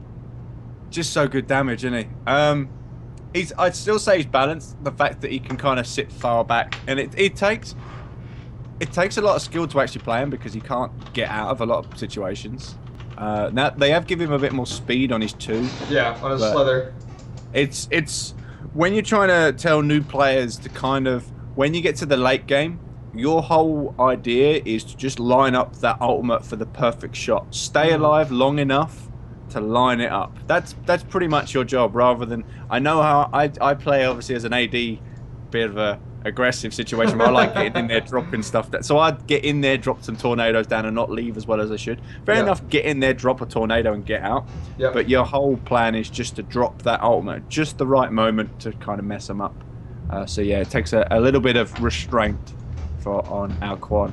just so good damage, isn't he? I'd still say he's balanced. The fact that he can kind of sit far back, and it takes a lot of skill to actually play him because he can't get out of a lot of situations. Now they have given him a bit more speed on his 2. Yeah, on his slither. It's when you're trying to tell new players to kind of, when you get to the late game, your whole idea is to just line up that ultimate for the perfect shot. Stay alive long enough to line it up. That's pretty much your job, rather than, I know how I play obviously as an AD, bit of a aggressive situation where I like getting in there, dropping stuff. So I'd get in there, drop some tornadoes down and not leave as well as I should. Fair enough, get in there, drop a tornado and get out. But your whole plan is just to drop that ultimate at just the right moment to kind of mess them up. So yeah, it takes a little bit of restraint on Alquan.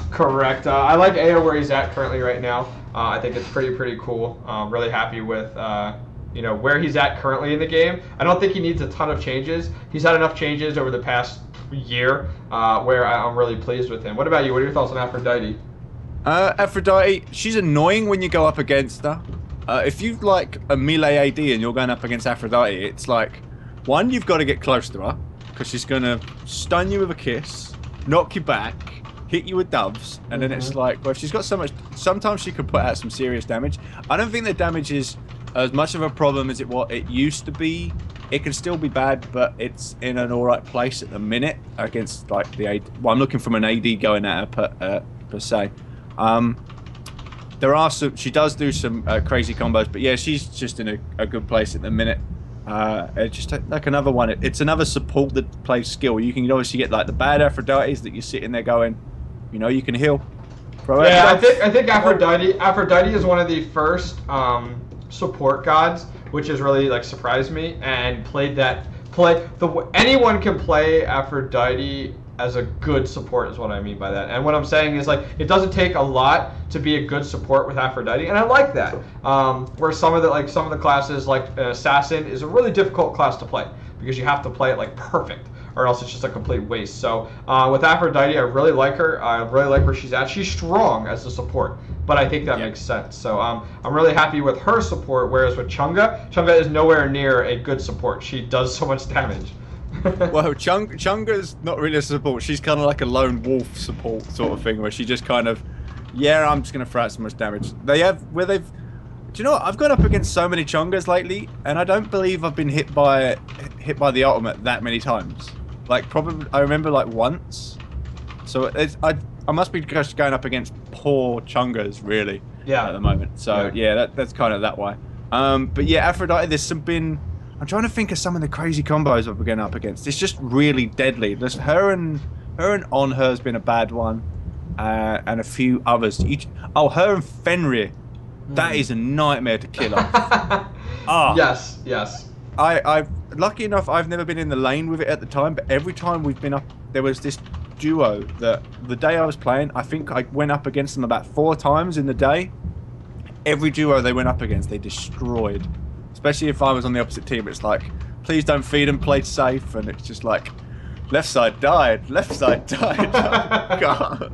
Correct. I like Ao where he's at currently right now. I think it's pretty cool. I'm really happy with where he's at currently in the game. I don't think he needs a ton of changes. He's had enough changes over the past year where I'm really pleased with him. What about you? What are your thoughts on Aphrodite? Aphrodite, she's annoying when you go up against her. If you've like a melee AD and you're going up against Aphrodite, it's like, one, you've got to get close to her because she's going to stun you with a kiss, knock you back, hit you with doves, and then it's like, well, if she's got so much, sometimes she can put out some serious damage. I don't think the damage is as much of a problem as what it used to be. It can still be bad, but it's in an alright place at the minute against like the AD. Well, I'm looking from an AD going at her per se. There are some. She does do some crazy combos, but yeah, she's just in a good place at the minute. It's just like another one. It's another support that plays skill. You can obviously get like the bad Aphrodites that you're sitting there going, you can heal. I think Aphrodite is one of the first support gods, which has really like surprised me, and anyone can play Aphrodite as a good support is what I mean by that. And what I'm saying is, like, it doesn't take a lot to be a good support with Aphrodite, and I like that. Where some of the classes, like Assassin, is a really difficult class to play because you have to play it like perfect. or else it's just a complete waste. So with Aphrodite, I really like her. I really like where she's at. She's strong as a support, but I think that makes sense. So I'm really happy with her support, whereas with Chunga is nowhere near a good support. She does so much damage. Well, Chunga's not really a support. She's kind of like a lone wolf support sort of thing, where she just kind of, I'm just going to throw out so much damage. Do you know what? I've gone up against so many Chungas lately, and I don't believe I've been hit by the ultimate that many times. Like, probably, I remember like once. So I must be just going up against poor Chungas, really, at the moment. So, that's kind of that way. But yeah, Aphrodite, I'm trying to think of some of the crazy combos I've been up against. It's just really deadly. Just her and on her's been a bad one, and a few others. Her and Fenrir, that is a nightmare to kill off. Yes. I've lucky enough I've never been in the lane with it at the time, but every time we've been up, there was this duo that the day I was playing, I think I went up against them about 4 times in the day. Every duo they went up against, they destroyed. Especially if I was on the opposite team, it's like, please don't feed them, play safe, and it's just like, left side died. Oh, God.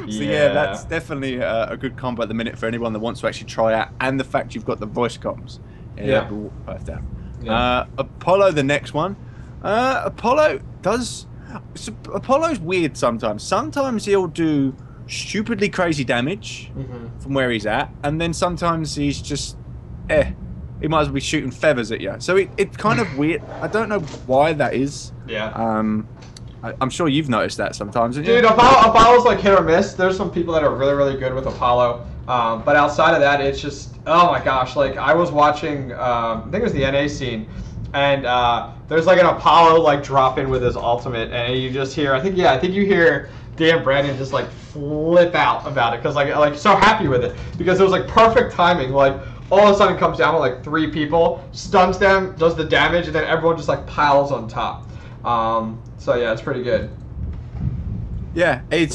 So that's definitely a good combo at the minute for anyone that wants to actually try out, and the fact you've got the voice comms. Apollo, the next one. Apollo's weird sometimes. Sometimes he'll do stupidly crazy damage from where he's at, and then sometimes he's just he might as well be shooting feathers at you. So it's kind of weird. I don't know why that is. I'm sure you've noticed that sometimes. Dude, Apollo's like hit or miss. There's some people that are really, really good with Apollo. But outside of that, it's just, oh my gosh. Like, I was watching, I think it was the NA scene, and there's like an Apollo like drop in with his ultimate, and you just hear, I think you hear Dan Brandon just like flip out about it, because like so happy with it, because it was like perfect timing. Like, all of a sudden comes down with like 3 people, stuns them, does the damage, and then everyone just like piles on top. So yeah, it's pretty good. Yeah, I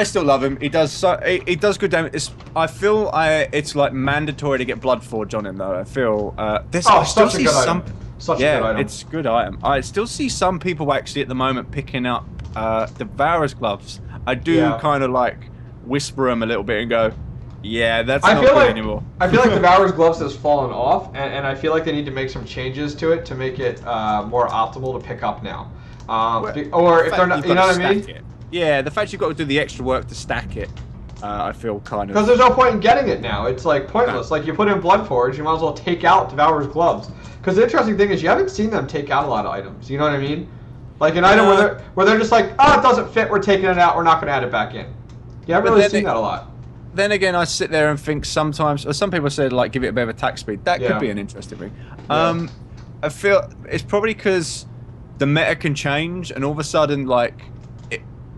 still love him. He does good damage. I feel it's like mandatory to get Blood Forge on him though. I feel such a good item. It's a good item. I still see some people actually at the moment picking up Devourer's gloves. I do kind of like whisper them a little bit and go, yeah, that's not good anymore. I feel like Devourer's gloves has fallen off, and I feel like they need to make some changes to it to make it more optimal to pick up now. Or if they're not, you know what I mean? Yeah, the fact you've got to do the extra work to stack it, I feel kind of... Because there's no point in getting it now. It's like pointless. Like, you put in Bloodforge, you might as well take out Devourer's gloves. Because the interesting thing is you haven't seen them take out a lot of items. You know what I mean? Like an item where they're just like, it doesn't fit, we're taking it out, we're not going to add it back in. You haven't really seen that a lot. Then again, I sit there and think sometimes, or some people said like give it a bit of attack speed. That could be an interesting thing. I feel it's probably because the meta can change, and all of a sudden, like,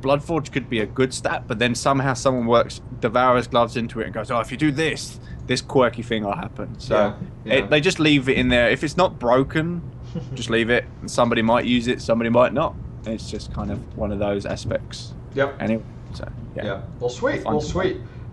Bloodforge could be a good stat, but then somehow someone works Devourer's gloves into it and goes, if you do this quirky thing will happen. So they just leave it in there. If it's not broken, just leave it, and somebody might use it, somebody might not. It's just kind of one of those aspects. Yep. Anyway, so yeah. Well, sweet.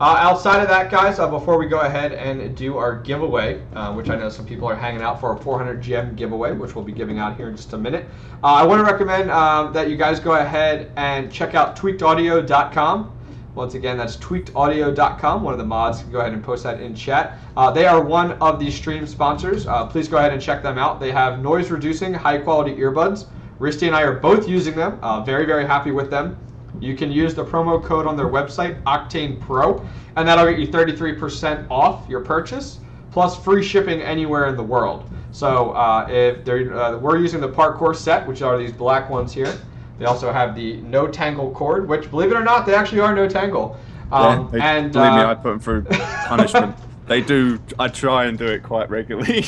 Outside of that, guys, before we go ahead and do our giveaway, which I know some people are hanging out for, a 400 gem giveaway, which we'll be giving out here in just a minute, I want to recommend that you guys go ahead and check out tweakedaudio.com. Once again, that's tweakedaudio.com. One of the mods can go ahead and post that in chat. They are one of the stream sponsors. Please go ahead and check them out. They have noise-reducing, high-quality earbuds. Risty and I are both using them. Very, very happy with them. You can use the promo code on their website, Octane Pro, and that'll get you 33% off your purchase, plus free shipping anywhere in the world. So if we're using the Parkour set, which are these black ones here. They also have the no tangle cord, which, believe it or not, they actually are no tangle. Believe me, I put them through punishment. They do. I try and do it quite regularly.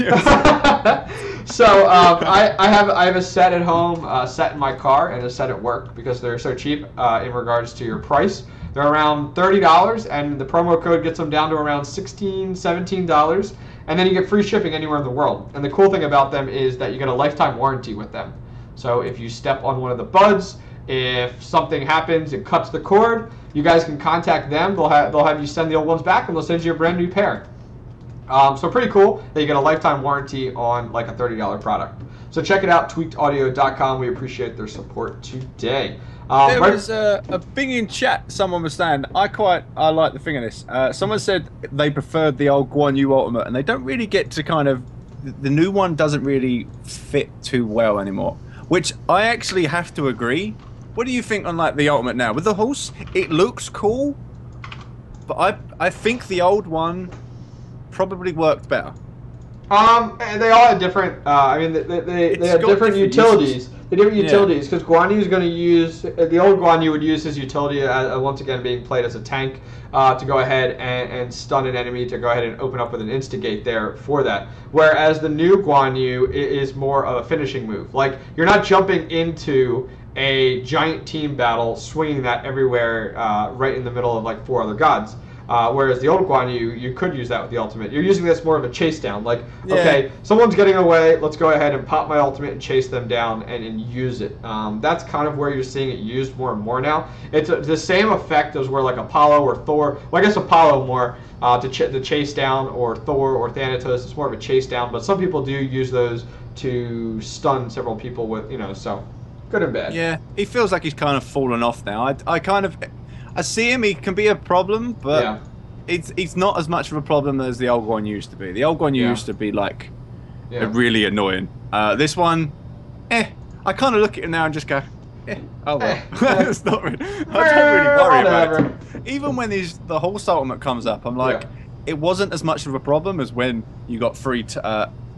So I have a set at home, a set in my car, and a set at work because they're so cheap in regards to your price. They're around $30, and the promo code gets them down to around $16, $17, and then you get free shipping anywhere in the world. And the cool thing about them is that you get a lifetime warranty with them. So if you step on one of the buds, if something happens, it cuts the cord, you guys can contact them. They'll have you send the old ones back, and they'll send you a brand new pair. So pretty cool that you get a lifetime warranty on like a $30 product. So check it out, tweakedaudio.com. We appreciate their support today. There was a thing in chat. Someone was saying, I like the thing of this. Someone said they preferred the old Guan Yu Ultimate, and they don't really get to kind of. The new one doesn't really fit too well anymore, which I actually have to agree. What do you think on like the Ultimate now with the horse? It looks cool, but I think the old one probably worked better. They all had different. I mean, they have different utilities. They different utilities because Guan Yu is going to use the old Guan Yu would use his utility once again being played as a tank to go ahead and stun an enemy, to go ahead and open up with an instigate there for that. Whereas the new Guan Yu is more of a finishing move. Like you're not jumping into a giant team battle, swinging that everywhere right in the middle of like 4 other gods. Whereas the old Guan Yu, you could use that with the ultimate. You're using this more of a chase down. Like, okay, someone's getting away, let's go ahead and pop my ultimate and chase them down and use it. That's kind of where you're seeing it used more and more now. It's the same effect as where like Apollo or Thor, well I guess Apollo more to chase down, or Thor or Thanatos, it's more of a chase down, but some people do use those to stun several people with, so good and bad. Yeah, he feels like he's kind of fallen off now. I see him, he can be a problem, but it's not as much of a problem as the old one used to be. The old one used to be like really annoying. This one, I kind of look at him now and just go, oh well. It's not really, I don't really worry about it. Even when the horse ultimate comes up, I'm like, it wasn't as much of a problem as when you got free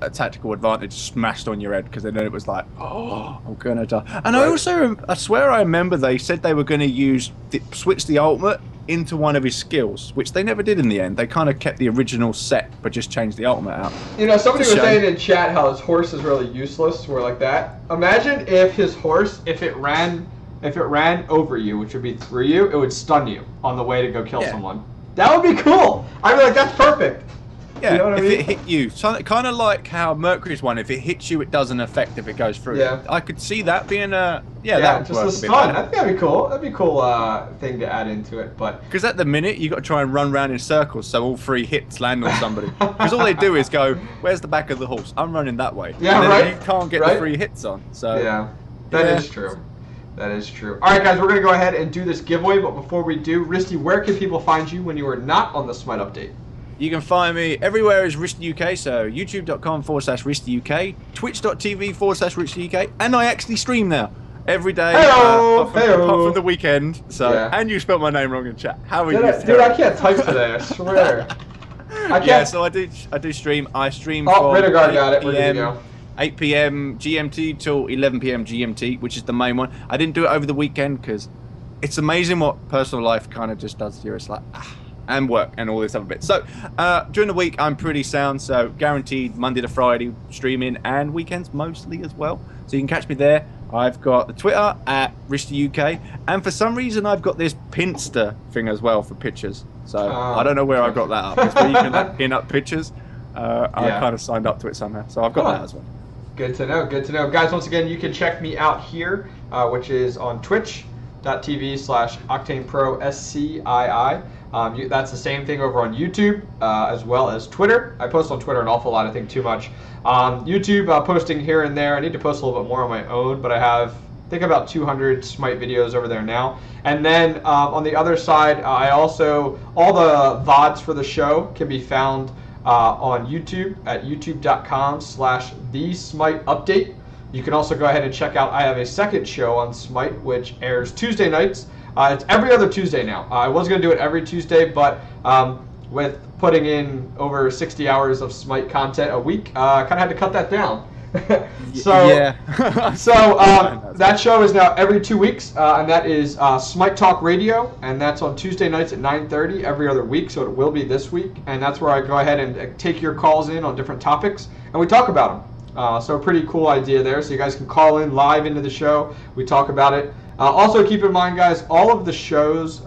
a tactical advantage smashed on your head, because then it was like, oh, I'm gonna die. And I swear I remember they said they were going to switch the ultimate into one of his skills, which they never did in the end. They kind of kept the original set but just changed the ultimate out. Somebody was saying in chat how his horse is really useless, or like that. Imagine if his horse, if it ran over you, which would be through you, it would stun you on the way to go kill someone. That would be cool. I'd be like, that's perfect. Yeah, you know what I mean? It hit you. So, kind of like how Mercury's one, if it hits you, it doesn't affect if it goes through. Yeah. I could see that being that would just work a stun. I think that'd be cool. That'd be a cool thing to add into it. But because at the minute, you got to try and run around in circles so all 3 hits land on somebody. Because all they do is go, where's the back of the horse? I'm running that way. Yeah, and right. You can't get the 3 hits on. So that is true. That is true. All right, guys, we're going to go ahead and do this giveaway. But before we do, Risty, where can people find you when you are not on the Smite Update? You can find me everywhere as RistyUK, so youtube.com/RistyUK, twitch.tv/RistyUK, and I actually stream now every day, apart from the weekend. So, and you spelled my name wrong in chat. How are you? Dude, I can't type today. I swear. I can't. Yeah, so I do stream. I stream from Riddergard got it. Where did you go? 8 p.m. GMT till 11 p.m. GMT, which is the main one. I didn't do it over the weekend because it's amazing what personal life kind of just does to you. It's like, and work and all this other bit. So during the week I'm pretty sound, so guaranteed Monday to Friday streaming, and weekends mostly as well. So you can catch me there. I've got the Twitter at RistyUK, and for some reason I've got this Pinster thing as well for pictures. So I don't know where I got that up. It's where you can like pin up pictures. I kind of signed up to it somehow, so I've got that as well. Good to know. Good to know, guys. Once again, you can check me out here, which is on twitch.tv/OctanePro SCII. That's the same thing over on YouTube as well as Twitter. I post on Twitter an awful lot, I think too much. YouTube, posting here and there. I need to post a little bit more on my own, but I have, I think, about 200 Smite videos over there now. And then on the other side, I also, all the VODs for the show can be found on YouTube at youtube.com/TheSmiteUpdate. You can also go ahead and check out, I have a second show on Smite, which airs Tuesday nights. It's every other Tuesday now. I was going to do it every Tuesday, but with putting in over 60 hours of Smite content a week, kind of had to cut that down. So that show is now every 2 weeks, and that is Smite Talk Radio, and that's on Tuesday nights at 9:30 every other week, so it will be this week, and that's where I go ahead and take your calls in on different topics, and we talk about them. So a pretty cool idea there, so you guys can call in live into the show, we talk about it. Also keep in mind, guys, all of the shows,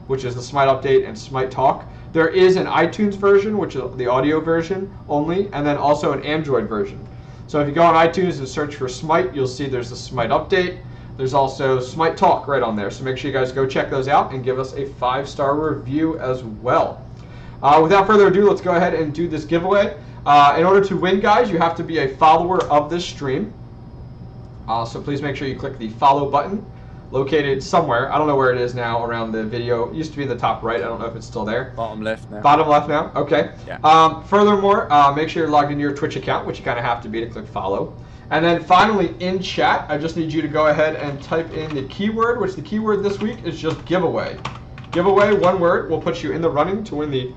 which is the Smite Update and Smite Talk, there is an iTunes version, which is the audio version only, and then also an Android version. So if you go on iTunes and search for Smite, you'll see there's the Smite Update. There's also Smite Talk right on there. So make sure you guys go check those out and give us a 5-star review as well. Without further ado, let's go ahead and do this giveaway. In order to win, guys, you have to be a follower of this stream. So please make sure you click the follow button located somewhere. I don't know where it is now around the video. It used to be in the top right. I don't know if it's still there. Bottom left now. Bottom left now? Okay. Yeah. Furthermore, make sure you're logged into your Twitch account, which you kind of have to be to click follow. And then finally, in chat, I just need you to go ahead and type in the keyword, which the keyword this week is just giveaway. Giveaway, one word, will put you in the running to win the,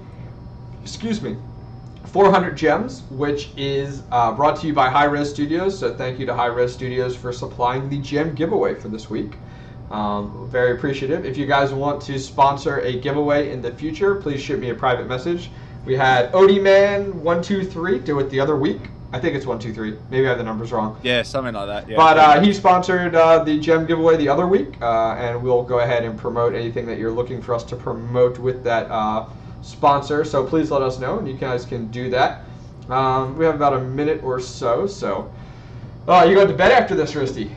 400 gems, which is brought to you by Hi-Rez Studios. So thank you to Hi-Rez Studios for supplying the gem giveaway for this week. Very appreciative. If you guys want to sponsor a giveaway in the future, please shoot me a private message. We had ODman123 do it the other week. I think it's 123. Maybe I have the numbers wrong. Yeah, something like that. Yeah. But he sponsored the gem giveaway the other week, and we'll go ahead and promote anything that you're looking for us to promote with that sponsor. So please let us know, and you guys can do that. We have about a minute or so. So, you going to bed after this, Risty?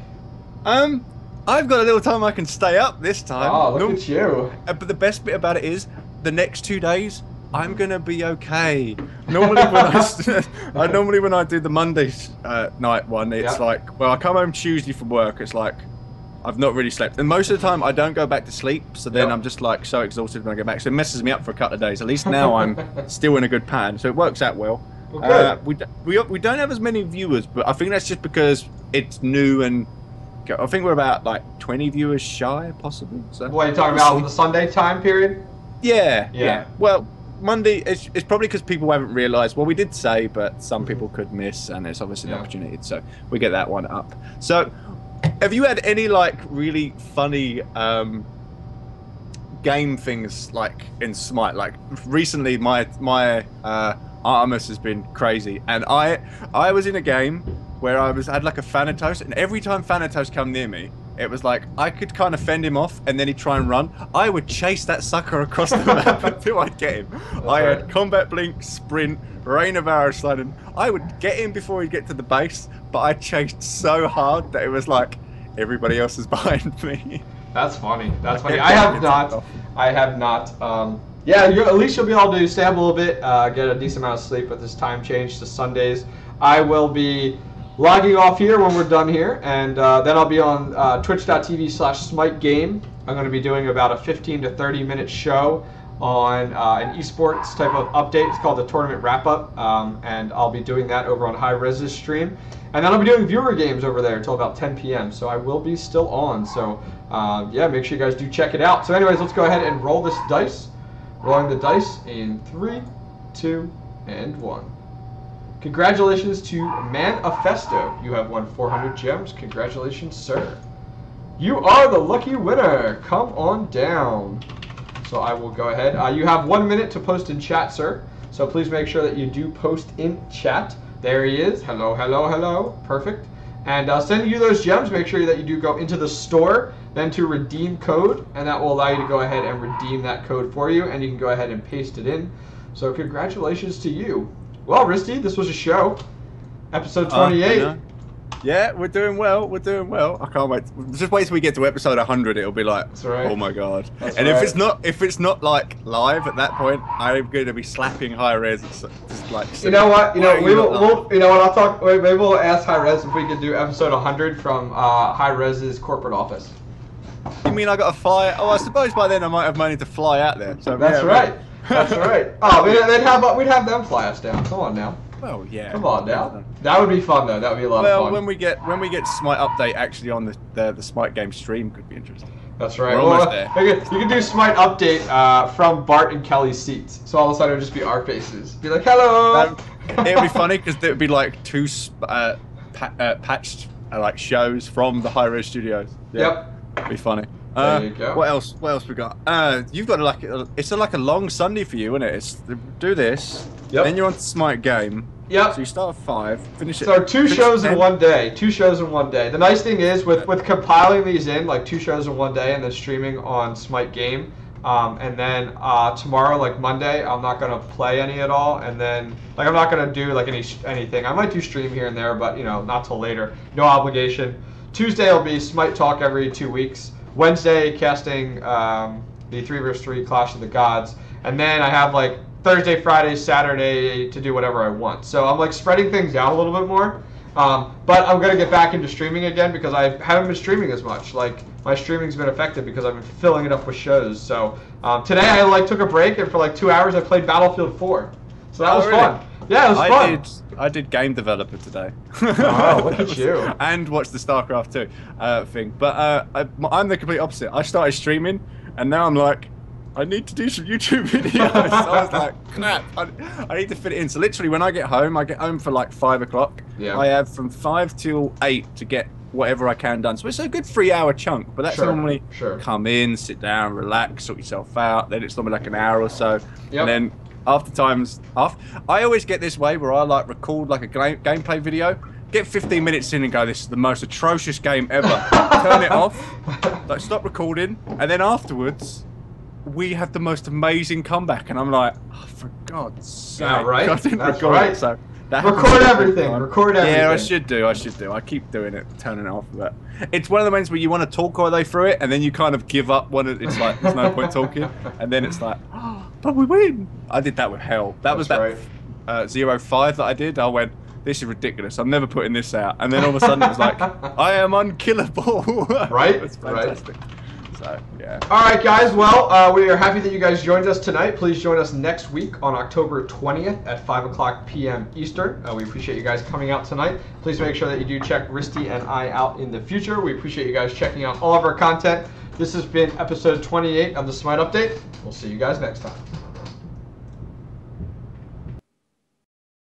I've got a little time I can stay up this time. Oh, look at you! But the best bit about it is the next 2 days. I'm gonna be okay. Normally when I do the Monday night one, it's like, well, I come home Tuesday from work. It's like I've not really slept, and most of the time I don't go back to sleep. So then I'm just like so exhausted when I get back. So it messes me up for a couple of days. At least now I'm still in a good pattern, so it works out well. We don't have as many viewers, but I think that's just because it's new, and I think we're about like 20 viewers shy, possibly. So what are you talking about? The Sunday time period? Yeah. Well, Monday, it's probably because people haven't realised. Well, we did say, but some people could miss, and it's obviously an opportunity. So we get that one up. So, have you had any like really funny game things like in Smite? Like recently, my Artemis has been crazy, and I was in a game where I had like a Thanatos, and every time Thanatos come near me, it was like I could kind of fend him off, and then he'd try and run. I would chase that sucker across the map until I'd get him. I had combat blink, sprint, rain of arrows sliding. I would get him before he'd get to the base, but I chased so hard that it was like everybody else is behind me. That's funny. That's funny. I have not. Yeah, at least you'll be able to stay up a little bit, get a decent amount of sleep with this time change to Sundays. I will be logging off here when we're done here, and then I'll be on twitch.tv/SmiteGame. I'm going to be doing about a 15 to 30 minute show on an esports type of update. It's called the Tournament Wrap-Up, and I'll be doing that over on Hi-Rez's stream. And then I'll be doing viewer games over there until about 10 p.m., so I will be still on. So, yeah, make sure you guys do check it out. So anyways, let's go ahead and roll this dice. Rolling the dice in 3, 2, and 1. Congratulations to Manifesto. You have won 400 gems. Congratulations, sir. You are the lucky winner. Come on down. So I will go ahead. You have 1 minute to post in chat, sir. So please make sure that you do post in chat. There he is. Hello, hello, hello. Perfect. And send you those gems. Make sure that you do go into the store, then to redeem code, and that will allow you to go ahead and redeem that code for you, and you can go ahead and paste it in. So congratulations to you. Well, Risty, this was a show. Episode 28. Yeah, we're doing well. We're doing well. I can't wait. Just wait till we get to episode 100. It'll be like, oh my god. That's and right. if it's not like live at that point, I'm going to be slapping Hi-Rez. Just like, you know what? You know we'll you know what? I'll talk. Maybe we'll ask Hi-Rez if we could do episode 100 from Hi-Rez's corporate office. You mean I got to fly? Oh, I suppose by then I might have money to fly out there. So that's right. That's right. Oh, we'd have them fly us down. Come on now. Well, yeah. Come on now. That would be fun though. That would be a lot of fun. Well, when we get SmiteUpdate actually on the Smite game stream, could be interesting. That's right. We're almost there. You can do SmiteUpdate from Bart and Kelly's seats. So all of a sudden it would just be our faces. Be like, hello. It would be funny because there would be like two patched like shows from the Hi-Rez studios. Yeah. Yep. It'd be funny. There you go. What else we got? You've got like it's like a long Sunday for you, isn't it? It's do this. Yep. Then you're on to Smite game. Yep. So you start at 5, finish it. So two shows in one day. 2 shows in one day. The nice thing is with compiling these in, like 2 shows in one day and then streaming on Smite Game, and then tomorrow, like Monday, I'm not gonna play any at all, and then like I'm not gonna do like anything. I might do stream here and there, but you know, not till later. No obligation. Tuesday will be Smite Talk every 2 weeks. Wednesday casting the 3vs3 Clash of the Gods, and then I have like Thursday, Friday, Saturday to do whatever I want. So I'm like spreading things out a little bit more. But I'm gonna get back into streaming again because I haven't been streaming as much. Like my streaming's been affected because I've been filling it up with shows. So today I like took a break and for like 2 hours I played Battlefield 4. So that was really? fun. Yeah, it was fun. I did game developer today. Oh, look at you. And watched the StarCraft 2 thing. But I'm the complete opposite. I started streaming, and now I'm like, I need to do some YouTube videos. So I was like, crap, I need to fit it in. So literally when I get home for like 5 o'clock. Yeah. I have from 5 till 8 to get whatever I can done. So it's a good 3 hour chunk, but that's normally come in, sit down, relax, sort yourself out. Then it's normally like an hour or so. Yep. And then after time's off, I always get this way where I like record like a gameplay video, get 15 minutes in and go, this is the most atrocious game ever. Turn it off, like stop recording, and then afterwards we have the most amazing comeback, and I'm like, oh, for God's sake, yeah, right? I didn't That's record right. it, so record everything. Record everything. Yeah, I should do. I keep doing it, turning it off. But it's one of the ones where you want to talk all the way through it, and then you kind of give up. It's like there's no point talking, and then it's like, oh, but we win. I did that with Hel. That was that 05 that I did. I went, this is ridiculous. I'm never putting this out. And then all of a sudden it was like, I am unkillable. Right. It's fantastic. Right. So, yeah. All right, guys. Well, we are happy that you guys joined us tonight. Please join us next week on October 20th at 5 o'clock p.m. Eastern. We appreciate you guys coming out tonight. Please make sure that you do check Risty and I out in the future. We appreciate you guys checking out all of our content. This has been episode 28 of the Smite Update. We'll see you guys next time.